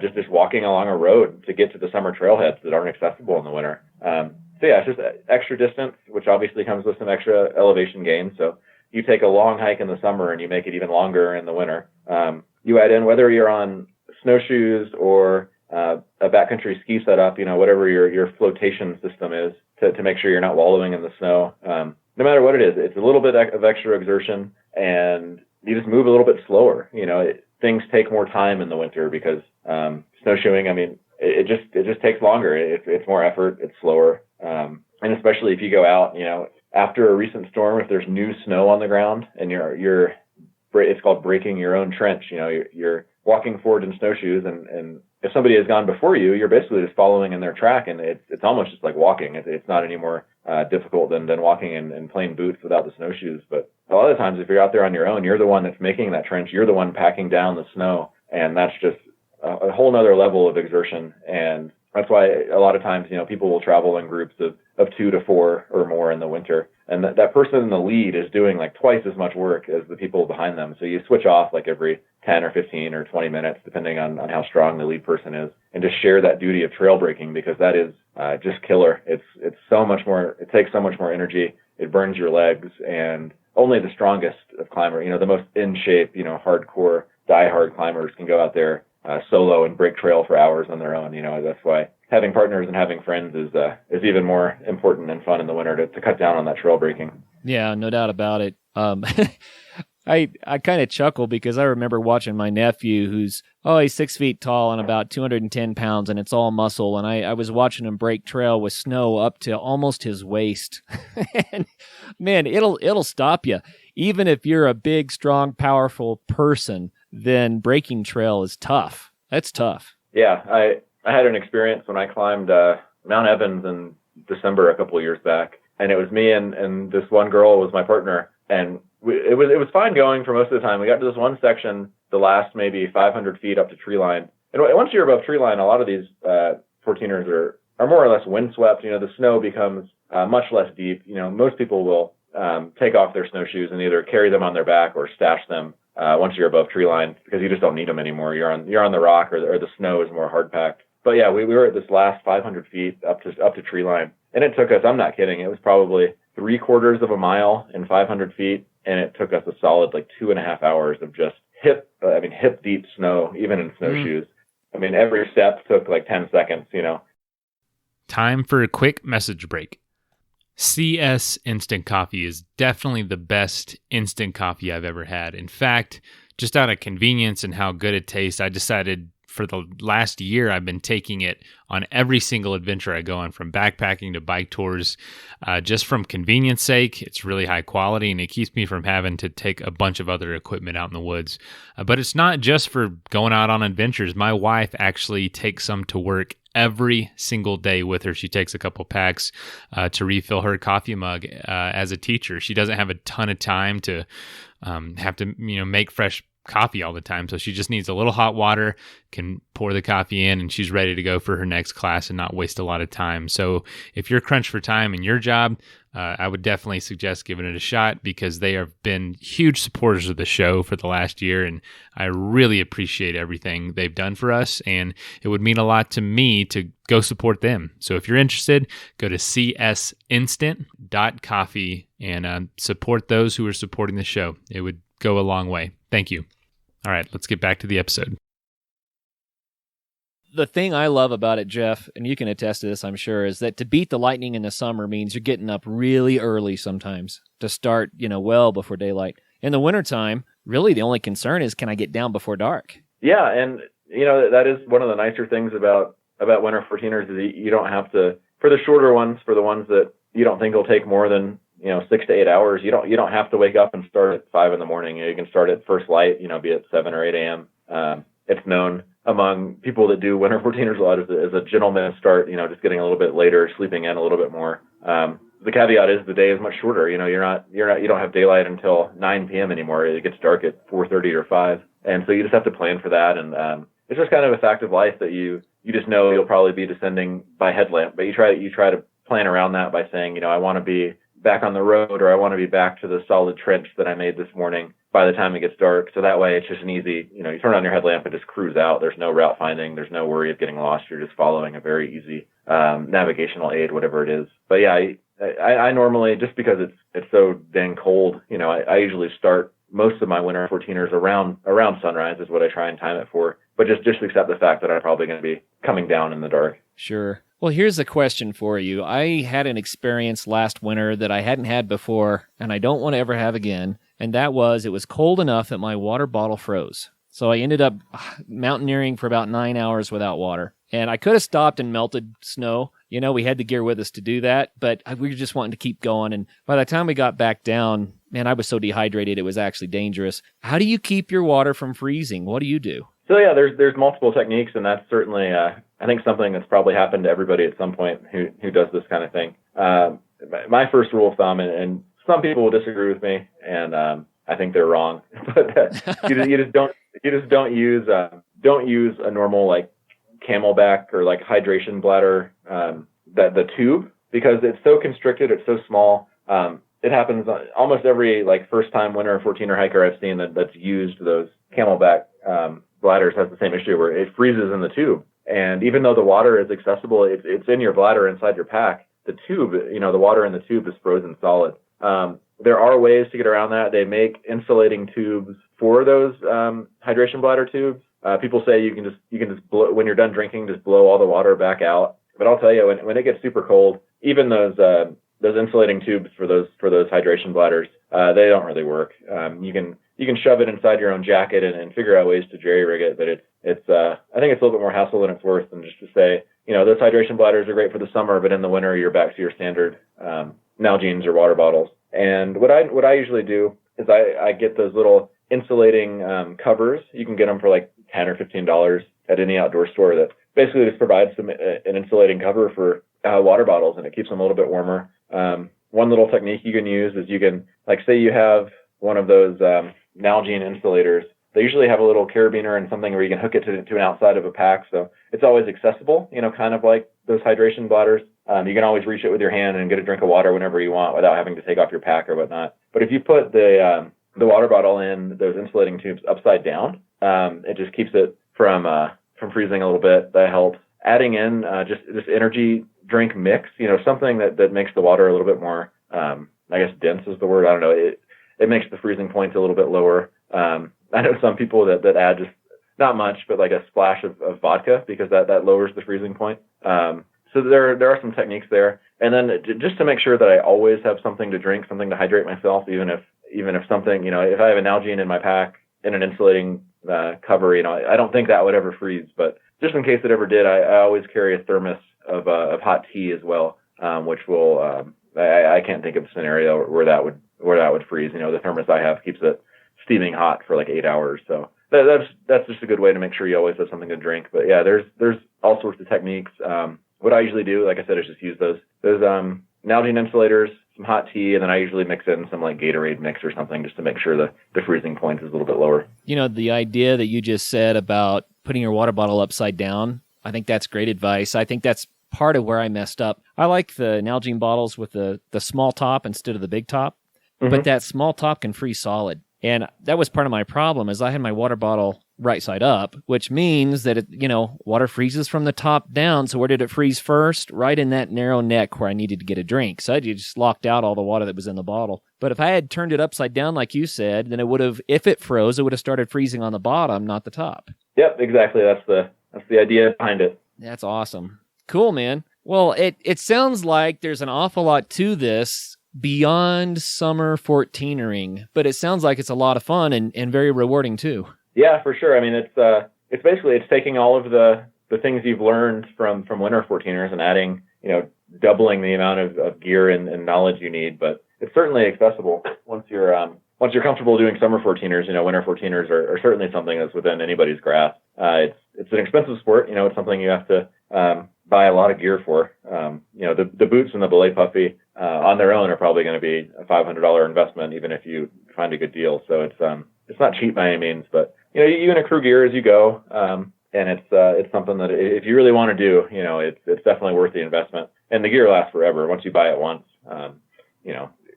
just walking along a road to get to the summer trailheads that aren't accessible in the winter. So yeah, it's just extra distance, which obviously comes with some extra elevation gain. So you take a long hike in the summer and you make it even longer in the winter. You add in, whether you're on snowshoes or a backcountry ski setup, whatever your flotation system is, to make sure you're not wallowing in the snow. No matter what it is, it's a little bit of extra exertion, and you just move a little bit slower. Things take more time in the winter because snowshoeing, I mean, it just takes longer. It's more effort. It's slower. And especially if you go out, after a recent storm, if there's new snow on the ground and it's called breaking your own trench. You're walking forward in snowshoes, and if somebody has gone before you, you're basically just following in their track, and it's almost just like walking. It's not any more difficult than walking in plain boots without the snowshoes. But a lot of times, if you're out there on your own, you're the one that's making that trench. You're the one packing down the snow, and that's just a whole nother level of exertion. And that's why a lot of times, people will travel in groups of 2 to 4 or more in the winter. And that person in the lead is doing like twice as much work as the people behind them. So you switch off like every 10 or 15 or 20 minutes, depending on how strong the lead person is, and just share that duty of trail breaking, because that is just killer. It's so much more, it takes so much more energy. It burns your legs, and only the strongest of climbers, the most in shape, hardcore, diehard climbers can go out there solo and break trail for hours on their own. That's why having partners and having friends is even more important and fun in the winter to cut down on that trail breaking. Yeah, no doubt about it. I kind of chuckle because I remember watching my nephew he's 6 feet tall and about 210 pounds, and it's all muscle. And I was watching him break trail with snow up to almost his waist. And man, it'll stop you. Even if you're a big, strong, powerful person, then breaking trail is tough. That's tough. Yeah, I had an experience when I climbed Mount Evans in December a couple of years back, and it was me and this one girl was my partner, and it was fine going for most of the time. We got to this one section, the last maybe 500 feet up to tree line, and once you're above tree line, a lot of these 14ers are more or less windswept. The snow becomes much less deep. Most people will take off their snowshoes and either carry them on their back or stash them once you're above tree line, because you just don't need them anymore. You're on the rock, or the snow is more hard packed. But yeah, we were at this last 500 feet up to tree line, and it took us, I'm not kidding, it was probably 3/4 of a mile in 500 feet, and it took us a solid 2.5 hours of just hip deep snow, even in snowshoes. I mean, every step took 10 seconds. Time for a quick message break. CS Instant Coffee is definitely the best instant coffee I've ever had. In fact, just out of convenience and how good it tastes, I decided for the last year I've been taking it on every single adventure I go on, from backpacking to bike tours, just from convenience sake. It's really high quality, and it keeps me from having to take a bunch of other equipment out in the woods. But it's not just for going out on adventures. My wife actually takes some to work every single day with her. She takes a couple packs to refill her coffee mug as a teacher. She doesn't have a ton of time to have to make fresh coffee all the time. So she just needs a little hot water, can pour the coffee in, and she's ready to go for her next class and not waste a lot of time. So if you're crunched for time in your job, I would definitely suggest giving it a shot, because they have been huge supporters of the show for the last year, and I really appreciate everything they've done for us, and it would mean a lot to me to go support them. So if you're interested, go to csinstant.coffee and support those who are supporting the show. It would go a long way. Thank you. All right, let's get back to the episode. The thing I love about it, Jeff, and you can attest to this, I'm sure, is that to beat the lightning in the summer means you're getting up really early sometimes to start, well before daylight. In the wintertime, really the only concern is, can I get down before dark? Yeah, and that is one of the nicer things about winter 14ers is you don't have to, for the shorter ones, for the ones that you don't think will take more than 6 to 8 hours, you don't have to wake up and start at 5 in the morning. You can start at first light, be it 7 or 8 a.m. It's known among people that do winter 14ers a lot as a gentleman start, just getting a little bit later, sleeping in a little bit more. The caveat is the day is much shorter. You don't have daylight until 9 p.m. anymore. It gets dark at 4:30 or 5. And so you just have to plan for that. And it's just kind of a fact of life that you just know you'll probably be descending by headlamp, but you try to plan around that by saying, I want to be back on the road, or I want to be back to the solid trench that I made this morning by the time it gets dark. So that way it's just an easy, you turn on your headlamp and just cruise out. There's no route finding. There's no worry of getting lost. You're just following a very easy navigational aid, whatever it is. But yeah, I normally, just because it's so dang cold, I usually start most of my winter 14ers around sunrise is what I try and time it for. But just accept the fact that I'm probably going to be coming down in the dark. Sure. Well, here's a question for you. I had an experience last winter that I hadn't had before, and I don't want to ever have again. And that was, it was cold enough that my water bottle froze. So I ended up mountaineering for about 9 hours without water. And I could have stopped and melted snow. We had the gear with us to do that, but we were just wanting to keep going. And by the time we got back down, man, I was so dehydrated, it was actually dangerous. How do you keep your water from freezing? What do you do? So yeah, there's multiple techniques, and that's certainly, I think, something that's probably happened to everybody at some point who does this kind of thing. My first rule of thumb, and some people will disagree with me, and I think they're wrong, but you just don't use a normal like Camelback or like hydration bladder, the tube, because it's so constricted, it's so small. It happens almost every like first time winter 14er hiker I've seen that's used those Camelback bladders has the same issue where it freezes in the tube. And even though the water is accessible, it's in your bladder inside your pack. The tube, the water in the tube is frozen solid. There are ways to get around that. They make insulating tubes for those hydration bladder tubes. People say you can just blow, when you're done drinking, just blow all the water back out. But I'll tell you, when it gets super cold, even those insulating tubes for those hydration bladders, they don't really work. You can shove it inside your own jacket and figure out ways to jerry-rig it, but it's I think it's a little bit more hassle than it's worth. And just to say, those hydration bladders are great for the summer, but in the winter you're back to your standard Nalgene's or water bottles. And what I usually do is I get those little insulating covers. You can get them for like $10 or $15 at any outdoor store that basically just provides an insulating cover for water bottles, and it keeps them a little bit warmer. One little technique you can use is you can, like, say you have one of those Nalgene insulators. They usually have a little carabiner and something where you can hook it to an outside of a pack, so it's always accessible, kind of like those hydration bladders. You can always reach it with your hand and get a drink of water whenever you want without having to take off your pack or whatnot. But if you put the water bottle in those insulating tubes upside down, it just keeps it from freezing a little bit. That helps. Adding in just energy drink mix, something that makes the water a little bit more, I guess dense is the word. I don't know. It makes the freezing point a little bit lower. I know some people that add just not much, but like a splash of vodka, because that lowers the freezing point. So there are some techniques there. And then just to make sure that I always have something to drink, something to hydrate myself, even if something, if I have an Nalgene in my pack in an insulating cover, I don't think that would ever freeze. But just in case it ever did, I always carry a thermos of hot tea as well, which will I can't think of a scenario where that would freeze. The thermos I have keeps it steaming hot for like 8 hours. So that's just a good way to make sure you always have something to drink. But yeah, there's all sorts of techniques. What I usually do, like I said, is just use those Nalgene insulators, hot tea, and then I usually mix in some like Gatorade mix or something just to make sure the freezing point is a little bit lower. The idea that you just said about putting your water bottle upside down, I think that's great advice. I think that's part of where I messed up. I like the Nalgene bottles with the small top instead of the big top, but that small top can freeze solid. And that was part of my problem is I had my water bottle right side up, which means that water freezes from the top down. So where did it freeze first? Right in that narrow neck where I needed to get a drink. So I just locked out all the water that was in the bottle. But if I had turned it upside down like you said, then it would have, if it froze, it would have started freezing on the bottom, not the top. Yep, exactly. That's the idea behind it. That's awesome. Cool, man. Well, it sounds like there's an awful lot to this beyond summer 14ering, but it sounds like it's a lot of fun and very rewarding too. Yeah, for sure. I mean, it's basically taking all of the things you've learned from winter 14ers and adding, doubling the amount of gear and knowledge you need. But it's certainly accessible once you're comfortable doing summer 14ers. Winter 14ers are certainly something that's within anybody's grasp. It's an expensive sport. It's something you have to buy a lot of gear for. The boots and the belay puffy on their own are probably going to be a $500 investment, even if you find a good deal. So it's not cheap by any means, but you can accrue gear as you go, and it's something that if you really want to do, it's definitely worth the investment. And the gear lasts forever once you buy it once.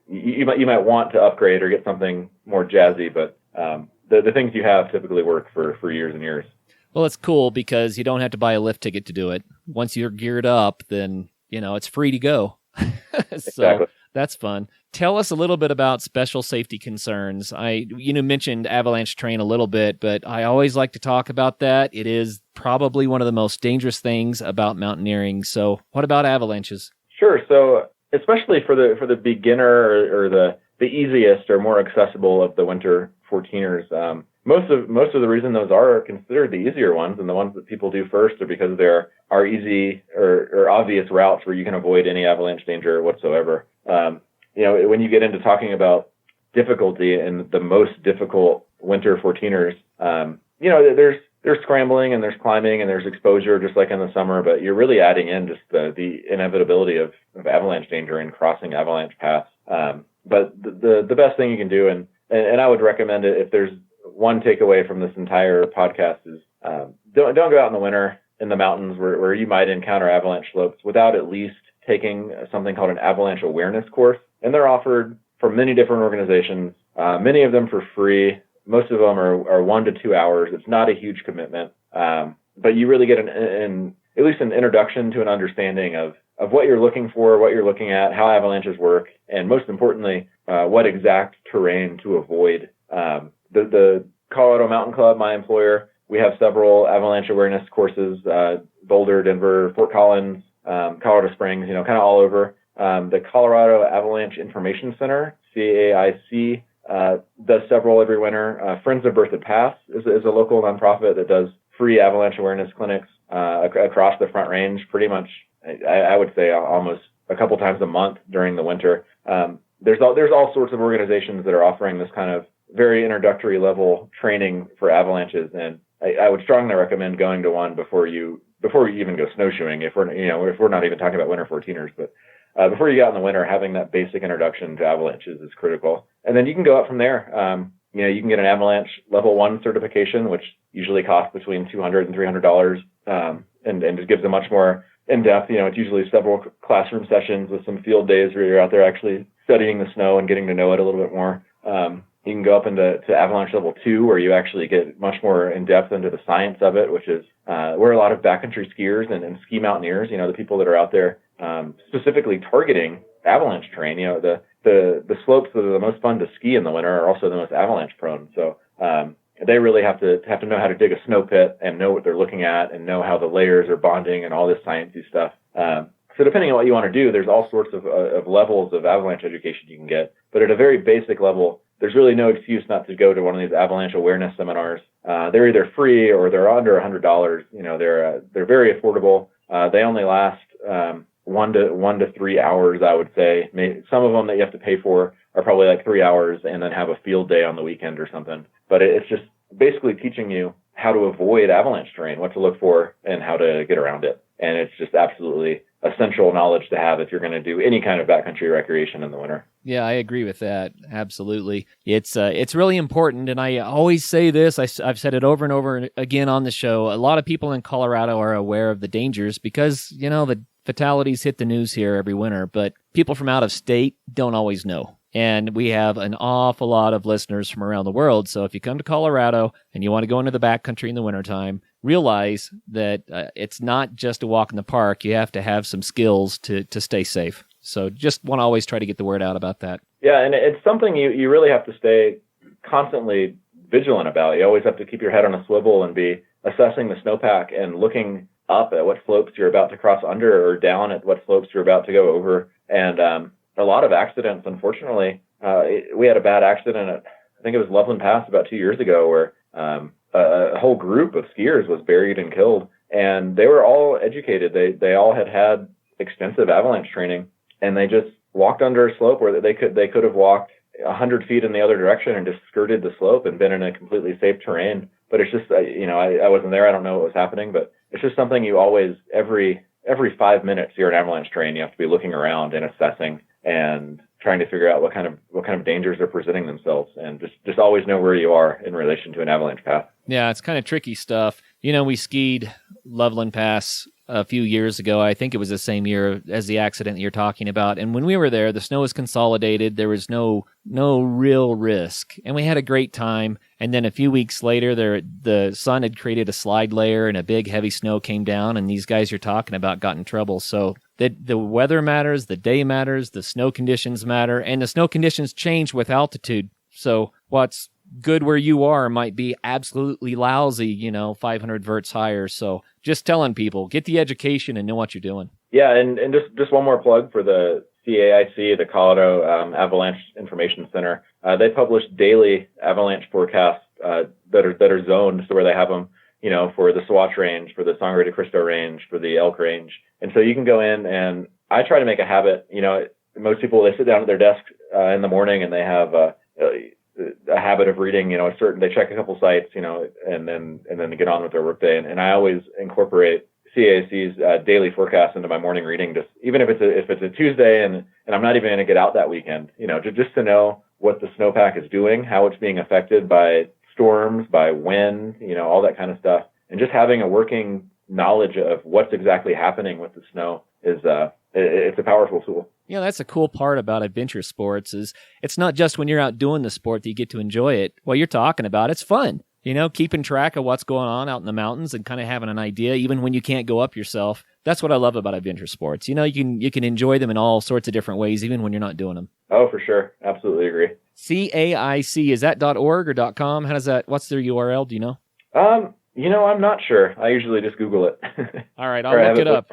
You might want to upgrade or get something more jazzy, but the things you have typically work for years and years. Well, it's cool because you don't have to buy a lift ticket to do it. Once you're geared up, then it's free to go. So exactly. That's fun. Tell us a little bit about special safety concerns. You mentioned avalanche terrain a little bit, but I always like to talk about that. It is probably one of the most dangerous things about mountaineering. So what about avalanches? Sure. So especially for the beginner or the easiest or more accessible of the winter 14ers, most of the reason those are considered the easier ones and the ones that people do first are because there are easy or obvious routes where you can avoid any avalanche danger whatsoever. When you get into talking about difficulty and the most difficult winter 14ers, there's scrambling and there's climbing and there's exposure just like in the summer, but you're really adding in just the inevitability of avalanche danger and crossing avalanche paths. But the best thing you can do, and I would recommend it if there's one takeaway from this entire podcast is don't go out in the winter in the mountains where you might encounter avalanche slopes without at least taking something called an avalanche awareness course. And they're offered from many different organizations, many of them for free. Most of them are 1 to 2 hours. It's not a huge commitment, but you really get at least an introduction to an understanding of what you're looking for, what you're looking at, how avalanches work, and most importantly, what exact terrain to avoid. The Colorado Mountain Club, my employer, we have several avalanche awareness courses, Boulder, Denver, Fort Collins, Colorado Springs, kind of all over. The Colorado Avalanche Information Center, CAIC, does several every winter. Friends of Berthoud Pass is a local nonprofit that does free avalanche awareness clinics across the Front Range, pretty much, I would say almost a couple times a month during the winter. There's all sorts of organizations that are offering this kind of very introductory level training for avalanches, and I would strongly recommend going to one before you even go snowshoeing. If we're not even talking about winter 14ers, but before you get out in the winter, having that basic introduction to avalanches is critical. And then you can go up from there. You can get an avalanche level 1 certification, which usually costs between $200 and $300, and just gives a much more in-depth. It's usually several classroom sessions with some field days where you're out there actually studying the snow and getting to know it a little bit more. You can go up into avalanche level 2, where you actually get much more in depth into the science of it, which is where a lot of backcountry skiers and ski mountaineers, the people that are out there specifically targeting avalanche terrain. The slopes that are the most fun to ski in the winter are also the most avalanche prone. So they really have to know how to dig a snow pit and know what they're looking at and know how the layers are bonding and all this sciencey stuff. So depending on what you want to do, there's all sorts of levels of avalanche education you can get. But at a very basic level, there's really no excuse not to go to one of these avalanche awareness seminars. They're either free or they're under $100. They're very affordable. They only last 1 to 3 hours, I would say. Some of them that you have to pay for are probably like 3 hours and then have a field day on the weekend or something. But it's just basically teaching you how to avoid avalanche terrain, what to look for, and how to get around it. And it's just absolutely essential knowledge to have if you're going to do any kind of backcountry recreation in the winter. Yeah, I agree with that. Absolutely. It's really important. And I always say this, I've said it over and over again on the show. A lot of people in Colorado are aware of the dangers because, the fatalities hit the news here every winter, but people from out of state don't always know. And we have an awful lot of listeners from around the world. So if you come to Colorado and you want to go into the backcountry in the wintertime, realize that it's not just a walk in the park. You have to have some skills to stay safe. So just want to always try to get the word out about that. Yeah, and it's something you really have to stay constantly vigilant about. You always have to keep your head on a swivel and be assessing the snowpack and looking up at what slopes you're about to cross under or down at what slopes you're about to go over. And a lot of accidents, unfortunately. We had a bad accident at, I think it was Loveland Pass about 2 years ago, where a whole group of skiers was buried and killed. And they were all educated. They all had extensive avalanche training, and they just walked under a slope where they could have walked 100 feet in the other direction and just skirted the slope and been in a completely safe terrain. But it's just, I wasn't there. I don't know what was happening, but it's just something you always, every 5 minutes you're in avalanche terrain, you have to be looking around and assessing and trying to figure out what kind of dangers are presenting themselves, and just always know where you are in relation to an avalanche path. Yeah, it's kind of tricky stuff. We skied Loveland Pass a few years ago. I think it was the same year as the accident that you're talking about. And when we were there, the snow was consolidated. There was no real risk. And we had a great time. And then a few weeks later, the sun had created a slide layer and a big heavy snow came down. And these guys you're talking about got in trouble. So the weather matters, the day matters, the snow conditions matter. And the snow conditions change with altitude. So what's good where you are might be absolutely lousy, 500 verts higher. So just telling people, get the education and know what you're doing. Yeah, and just one more plug for the CAIC, the Colorado Avalanche Information Center. They publish daily avalanche forecasts that are zoned, so where they have them, for the Swatch Range, for the Sangre de Cristo Range, for the Elk Range. And so you can go in, and I try to make a habit. Most people, they sit down at their desk in the morning and they have a habit of reading, they check a couple sites, and then they get on with their workday. And I always incorporate CAC's daily forecast into my morning reading, just even if it's a Tuesday and I'm not even going to get out that weekend, just to know what the snowpack is doing, how it's being affected by storms, by wind, all that kind of stuff. And just having a working knowledge of what's exactly happening with the snow is it's a powerful tool. That's a cool part about adventure sports is it's not just when you're out doing the sport that you get to enjoy it. What you're talking about, it's fun. Keeping track of what's going on out in the mountains and kind of having an idea, even when you can't go up yourself. That's what I love about adventure sports. You can enjoy them in all sorts of different ways, even when you're not doing them. Oh, for sure. Absolutely agree. CAIC, is that .org or .com? What's their URL? Do you know? I'm not sure. I usually just Google it. All right, I'll look it up.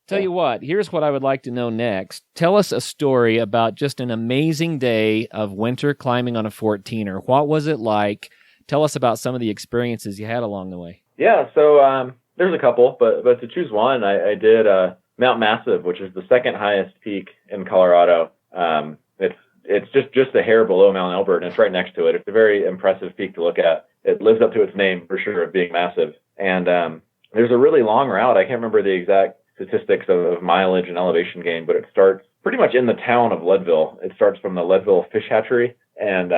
Tell you what, here's what I would like to know next. Tell us a story about just an amazing day of winter climbing on a 14er. What was it like? Tell us about some of the experiences you had along the way. Yeah, so there's a couple, but to choose one, I did Mount Massive, which is the second highest peak in Colorado. It's just a hair below Mount Elbert, and it's right next to it. It's a very impressive peak to look at. It lives up to its name, for sure, of being massive. And there's a really long route. I can't remember the exact statistics of mileage and elevation gain, but it starts pretty much in the town of Leadville. It starts from the Leadville Fish Hatchery, and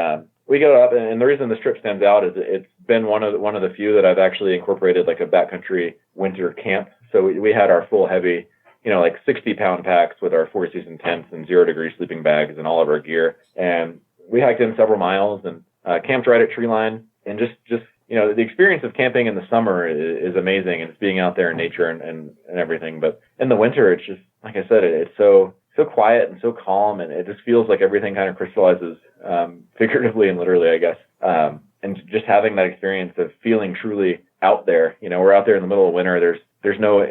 we go up. And the reason this trip stands out is it's been one of the few that I've actually incorporated like a backcountry winter camp. So we had our full heavy, like 60-pound packs with our 4-season tents and 0-degree sleeping bags and all of our gear. And we hiked in several miles and camped right at Treeline. And just the experience of camping in the summer is amazing, and it's being out there in nature and everything. But in the winter, it's just, like I said, it's so quiet and so calm, and it just feels like everything kind of crystallizes, figuratively and literally, I guess. And just having that experience of feeling truly out there. We're out there in the middle of winter. There's no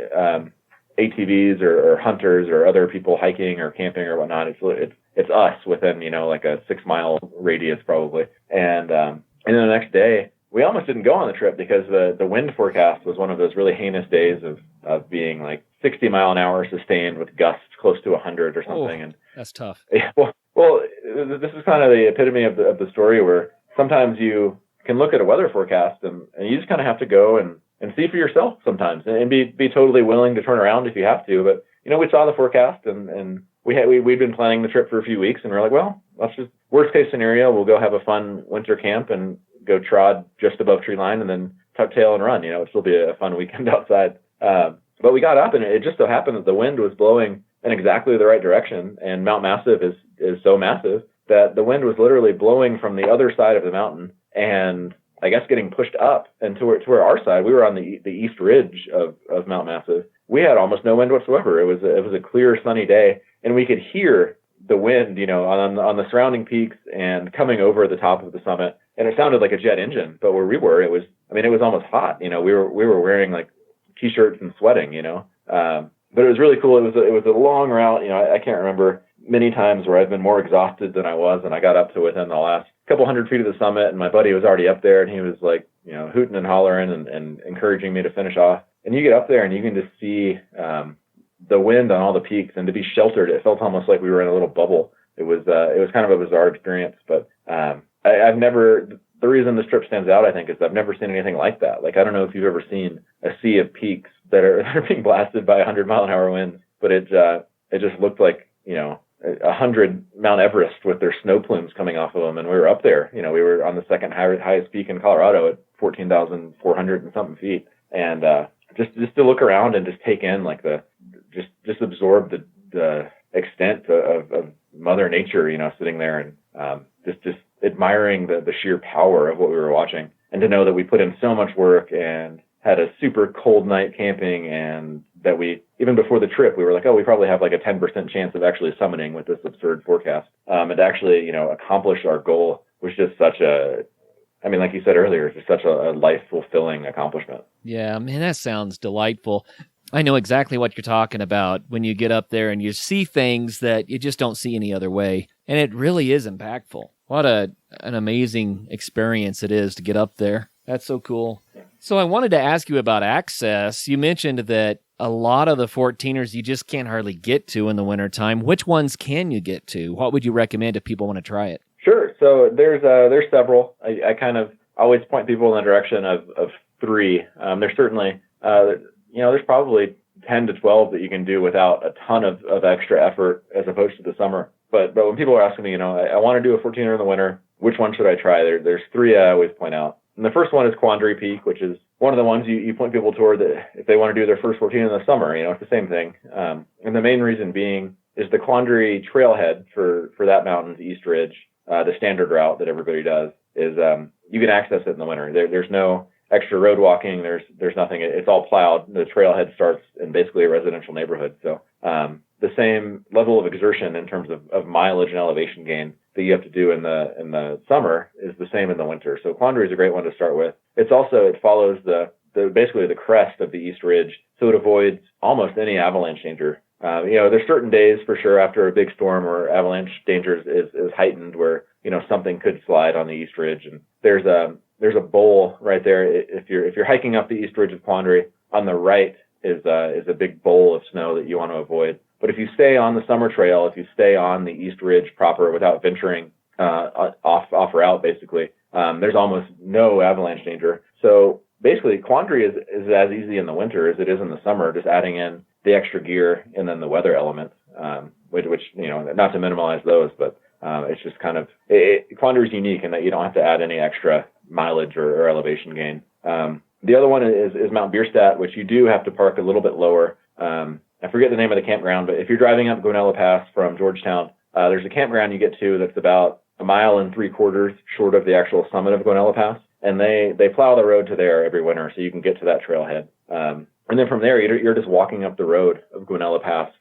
ATVs or hunters or other people hiking or camping or whatnot. It's us within like a 6-mile radius probably. And then the next day, we almost didn't go on the trip because the wind forecast was one of those really heinous days of being like 60 mile an hour sustained with gusts close to 100 or something. And that's tough. Yeah, well, this is kind of the epitome of the story, where sometimes you can look at a weather forecast and you just kind of have to go and see for yourself sometimes, and be totally willing to turn around if you have to. But we saw the forecast and we'd been planning the trip for a few weeks, and we're like, well, let's just, worst case scenario, we'll go have a fun winter camp and go trod just above tree line and then tuck tail and run. It'll still be a fun weekend outside. But we got up, and it just so happened that the wind was blowing in exactly the right direction. And Mount Massive is so massive that the wind was literally blowing from the other side of the mountain, and I guess getting pushed up and to where our side, we were on the east ridge of Mount Massive. We had almost no wind whatsoever. It was a clear, sunny day, and we could hear the wind, on the surrounding peaks and coming over the top of the summit. And it sounded like a jet engine, but where we were, it was almost hot. We were wearing like t-shirts and sweating, but it was really cool. It was a long route. I can't remember many times where I've been more exhausted than I was, and I got up to within the last couple hundred feet of the summit, and my buddy was already up there, and he was like, hooting and hollering and encouraging me to finish off. And you get up there and you can just see the wind on all the peaks, and to be sheltered, it felt almost like we were in a little bubble. It was kind of a bizarre experience, but I've never. The reason this trip stands out, I think, is I've never seen anything like that. Like, I don't know if you've ever seen a sea of peaks that are being blasted by 100-mile-an-hour winds, but it just looked like 100 Mount Everest with their snow plumes coming off of them, and we were up there. We were on the second highest peak in Colorado at 14,400 and something feet, and just to look around and just take in like just absorb the extent of Mother Nature, sitting there and just admiring the sheer power of what we were watching, and to know that we put in so much work and had a super cold night camping, and that we, even before the trip, we were like, oh, we probably have like a 10% chance of actually summiting with this absurd forecast. And to actually, accomplish our goal was just such like you said earlier, just such a life-fulfilling accomplishment. Yeah, man, that sounds delightful. I know exactly what you're talking about when you get up there and you see things that you just don't see any other way. And it really is impactful. What an amazing experience it is to get up there. That's so cool. So I wanted to ask you about access. You mentioned that a lot of the 14ers you just can't hardly get to in the wintertime. Which ones can you get to? What would you recommend if people want to try it? Sure. So there's several. I kind of always point people in the direction of three. There's certainly, there's probably 10 to 12 that you can do without a ton of extra effort as opposed to the summer. But when people are asking me, I want to do a 14er in the winter, which one should I try? There's three I always point out. And the first one is Quandary Peak, which is one of the ones you point people toward that if they want to do their first 14 in the summer, it's the same thing. And the main reason being is the Quandary trailhead for that mountain's east ridge, the standard route that everybody does, is you can access it in the winter. There's no extra road walking. There's nothing. It's all plowed. The trailhead starts in basically a residential neighborhood. So the same level of exertion in terms of mileage and elevation gain that you have to do in the summer is the same in the winter. So Quandary is a great one to start with. It follows basically the crest of the East Ridge, so it avoids almost any avalanche danger. There's certain days for sure after a big storm where avalanche danger is heightened, where something could slide on the East Ridge, and there's a bowl right there. If you're hiking up the East Ridge of Quandary, on the right is a big bowl of snow that you want to avoid. But if you stay on the summer trail, if you stay on the East Ridge proper without venturing off route, basically, there's almost no avalanche danger. So basically, Quandary is as easy in the winter as it is in the summer, just adding in the extra gear and then the weather elements, which not to minimize those, but it's just kind of Quandary is unique in that you don't have to add any extra mileage or elevation gain. The other one is Mount Bierstadt, which you do have to park a little bit lower. I forget the name of the campground, but if you're driving up Gonella Pass from Georgetown, there's a campground you get to that's about 1.75 miles short of the actual summit of Gonella Pass, and they plow the road to there every winter, so you can get to that trailhead. And then from there, you're just walking up the road of Gonella Pass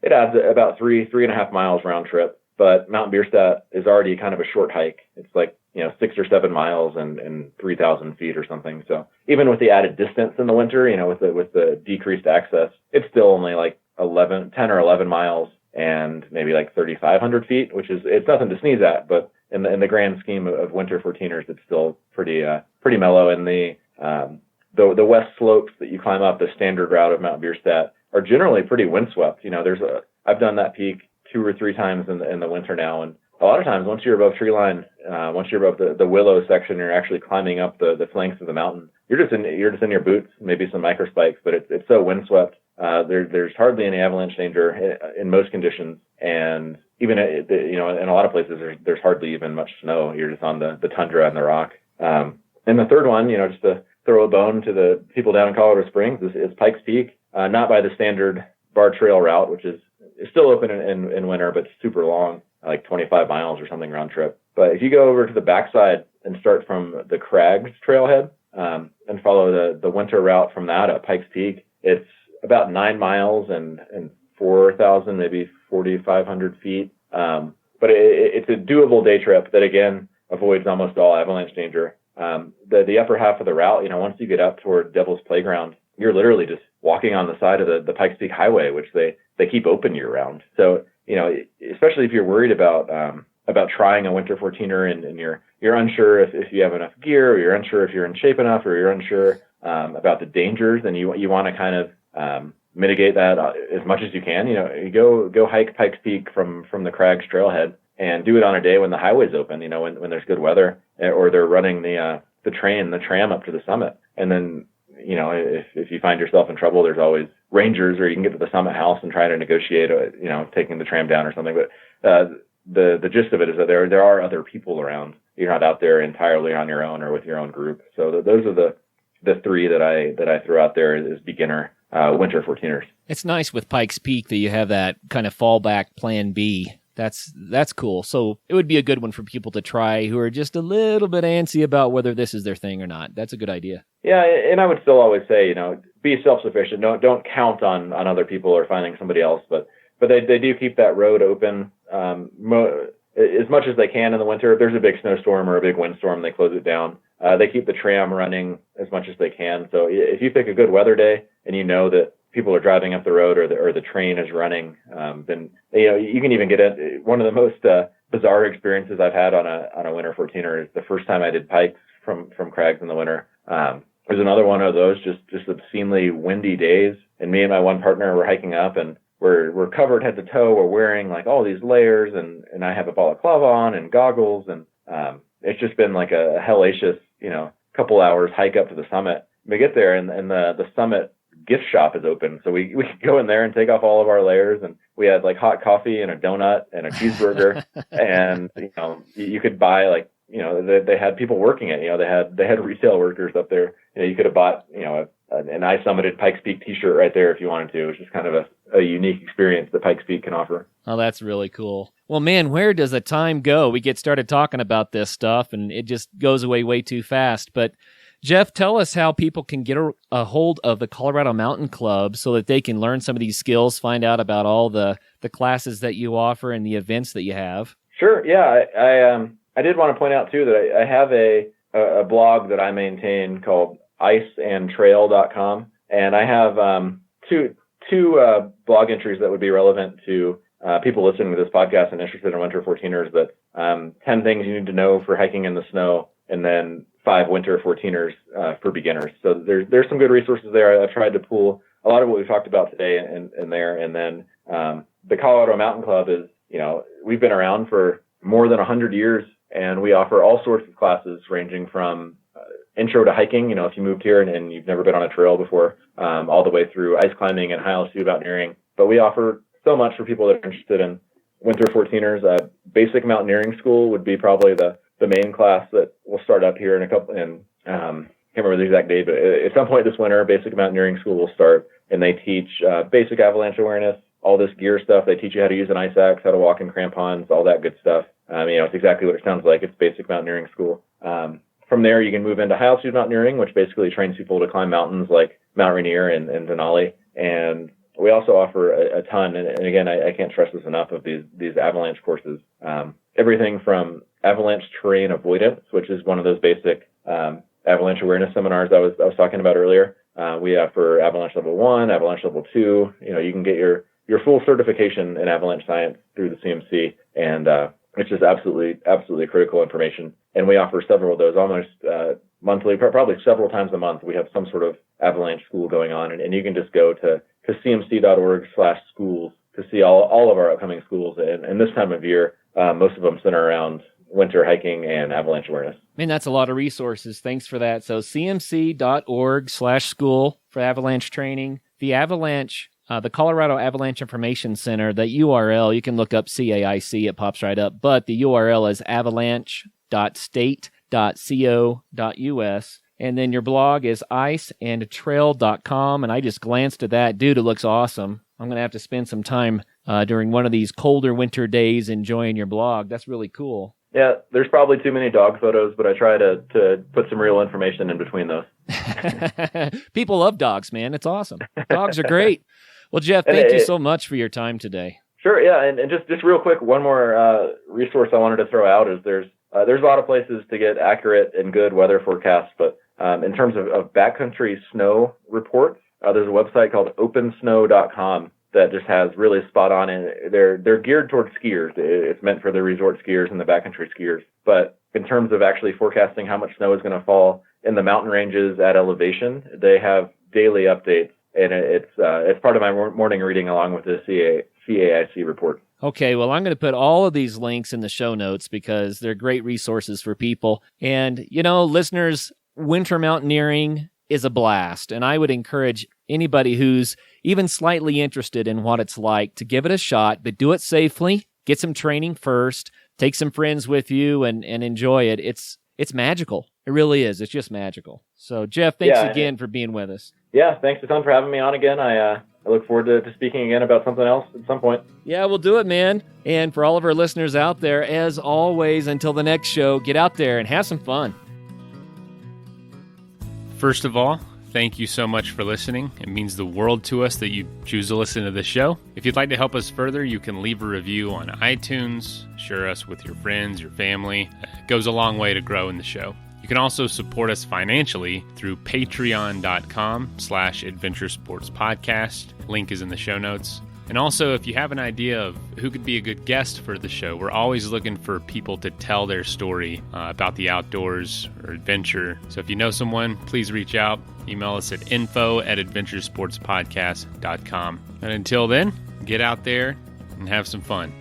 it adds about 3.5 miles round trip. But Mount Bierstadt is already kind of a short hike. It's like 6 or 7 miles and 3,000 feet or something. So even with the added distance in the winter, with the decreased access, it's still only like 10 or 11 miles and maybe like 3,500 feet, it's nothing to sneeze at. But in the grand scheme of winter 14ers, it's still pretty mellow. And the west slopes that you climb up, the standard route of Mount Bierstadt, are generally pretty windswept. I've done that peak 2 or 3 times in the winter now, and a lot of times once you're above tree line, once you're above the willow section, you're actually climbing up the flanks of the mountain. You're just in your boots, maybe some micro spikes, but it's so windswept there's hardly any avalanche danger in most conditions, and even in a lot of places there's hardly even much snow. You're just on the tundra and the rock. And the third one, just to throw a bone to the people down in Colorado Springs, is Pikes Peak. Not by the standard bar trail route, which is still open in winter, but super long, like 25 miles or something round trip. But if you go over to the backside and start from the Crags trailhead and follow the winter route from that at Pikes Peak, it's about 9 miles and 4,000, maybe 4,500 feet. But it's a doable day trip that, again, avoids almost all avalanche danger. The upper half of the route, once you get up toward Devil's Playground, you're literally just walking on the side of the Pikes Peak Highway, which they keep open year round. So, especially if you're worried about trying a winter 14er and you're unsure if you have enough gear, or you're unsure if you're in shape enough, or you're unsure about the dangers, and you want to kind of mitigate that as much as you can. You go hike Pikes Peak from the Crags trailhead, and do it on a day when the highway's open, when there's good weather, or they're running the tram up to the summit. And then, if you find yourself in trouble, there's always rangers, or you can get to the summit house and try to negotiate, taking the tram down or something. But the gist of it is that there are other people around. You're not out there entirely on your own or with your own group. So those are the three that I threw out there as beginner winter 14ers. It's nice with Pikes Peak that you have that kind of fallback plan B. That's cool. So it would be a good one for people to try who are just a little bit antsy about whether this is their thing or not. That's a good idea. Yeah, and I would still always say, be self-sufficient. Don't count on other people or finding somebody else. But they do keep that road open as much as they can in the winter. If there's a big snowstorm or a big windstorm, they close it down. They keep the tram running as much as they can. So if you pick a good weather day and that people are driving up the road or the train is running, then you can even get it. One of the most bizarre experiences I've had on a winter 14er is the first time I did pikes from Crags in the winter. There's another one of those just obscenely windy days, and me and my one partner were hiking up, and we're covered head to toe. We're wearing like all these layers, and I have a balaclava on and goggles, and it's just been like a hellacious couple hours hike up to the summit. We get there, and the summit gift shop is open, so we could go in there and take off all of our layers, and we had like hot coffee and a donut and a cheeseburger. And you could buy they had people working it. They had retail workers up there. You could have bought an I Summited Pikes Peak t-shirt right there if you wanted to. It's just kind of a unique experience that Pikes Peak can offer. Oh, that's really cool. Well, man, where does the time go? We get started talking about this stuff and it just goes away way too fast. But Jeff, tell us how people can get a hold of the Colorado Mountain Club so that they can learn some of these skills, find out about all the classes that you offer and the events that you have. Sure. Yeah. I did want to point out too that I have a blog that I maintain called iceandtrail.com, and I have two blog entries that would be relevant to people listening to this podcast and interested in winter 14ers. That 10 things you need to know for hiking in the snow, and then 5 winter 14ers for beginners. So there's some good resources there. I've tried to pull a lot of what we've talked about today in there. And then the Colorado Mountain Club is, we've been around for more than 100 years, and we offer all sorts of classes ranging from intro to hiking, if you moved here and you've never been on a trail before, all the way through ice climbing and high altitude mountaineering. But we offer so much for people that are interested in winter 14ers. Basic mountaineering school would be probably the main class that will start up here in a couple, and can't remember the exact date, but at some point this winter, basic mountaineering school will start, and they teach basic avalanche awareness, all this gear stuff. They teach you how to use an ice axe, how to walk in crampons, all that good stuff. It's exactly what it sounds like. It's basic mountaineering school. From there, you can move into high altitude mountaineering, which basically trains people to climb mountains like Mount Rainier and Denali. And we also offer a ton, and again, I can't stress this enough, of these avalanche courses. Everything from avalanche terrain avoidance, which is one of those basic avalanche awareness seminars I was talking about earlier. We offer avalanche level 1, avalanche level 2. You can get your full certification in avalanche science through the CMC, and it's just absolutely critical information. And we offer several of those almost monthly, probably several times a month. We have some sort of avalanche school going on, and you can just go to cmc.org/schools to see all of our upcoming schools. And this time of year, most of them center around winter hiking and avalanche awareness. Man, that's a lot of resources. Thanks for that. So cmc.org/school for avalanche training, the Avalanche, the Colorado Avalanche Information Center, the URL, you can look up CAIC, it pops right up, but the URL is avalanche.state.co.us. And then your blog is iceandtrail.com, and I just glanced at that. Dude, it looks awesome. I'm going to have to spend some time during one of these colder winter days enjoying your blog. That's really cool. Yeah, there's probably too many dog photos, but I try to put some real information in between those. People love dogs, man. It's awesome. Dogs are great. Well, Jeff, thank you so much for your time today. Sure, yeah, and just real quick, one more resource I wanted to throw out is there's a lot of places to get accurate and good weather forecasts, but in terms of backcountry snow reports, there's a website called opensnow.com that just has really spot on, and they're geared towards skiers. It's meant for the resort skiers and the backcountry skiers. But in terms of actually forecasting how much snow is going to fall in the mountain ranges at elevation, they have daily updates, and it's part of my morning reading along with the CAIC report. Okay, well, I'm going to put all of these links in the show notes because they're great resources for people. And, listeners, winter mountaineering is a blast, and I would encourage anybody who's even slightly interested in what it's like to give it a shot, but do it safely, get some training first, take some friends with you, and enjoy it. It's magical. It really is. It's just magical. So, Jeff, thanks again for being with us. Yeah, thanks a ton for having me on again. I look forward to speaking again about something else at some point. Yeah, we'll do it, man. And for all of our listeners out there, as always, until the next show, get out there and have some fun. First of all, thank you so much for listening. It means the world to us that you choose to listen to this show. If you'd like to help us further, you can leave a review on iTunes, share us with your friends, your family. It goes a long way to growing the show. You can also support us financially through patreon.com/adventuresportspodcast. Link is in the show notes. And also, if you have an idea of who could be a good guest for the show, we're always looking for people to tell their story about the outdoors or adventure. So if you know someone, please reach out. Email us at info@adventuresportspodcast.com. And until then, get out there and have some fun.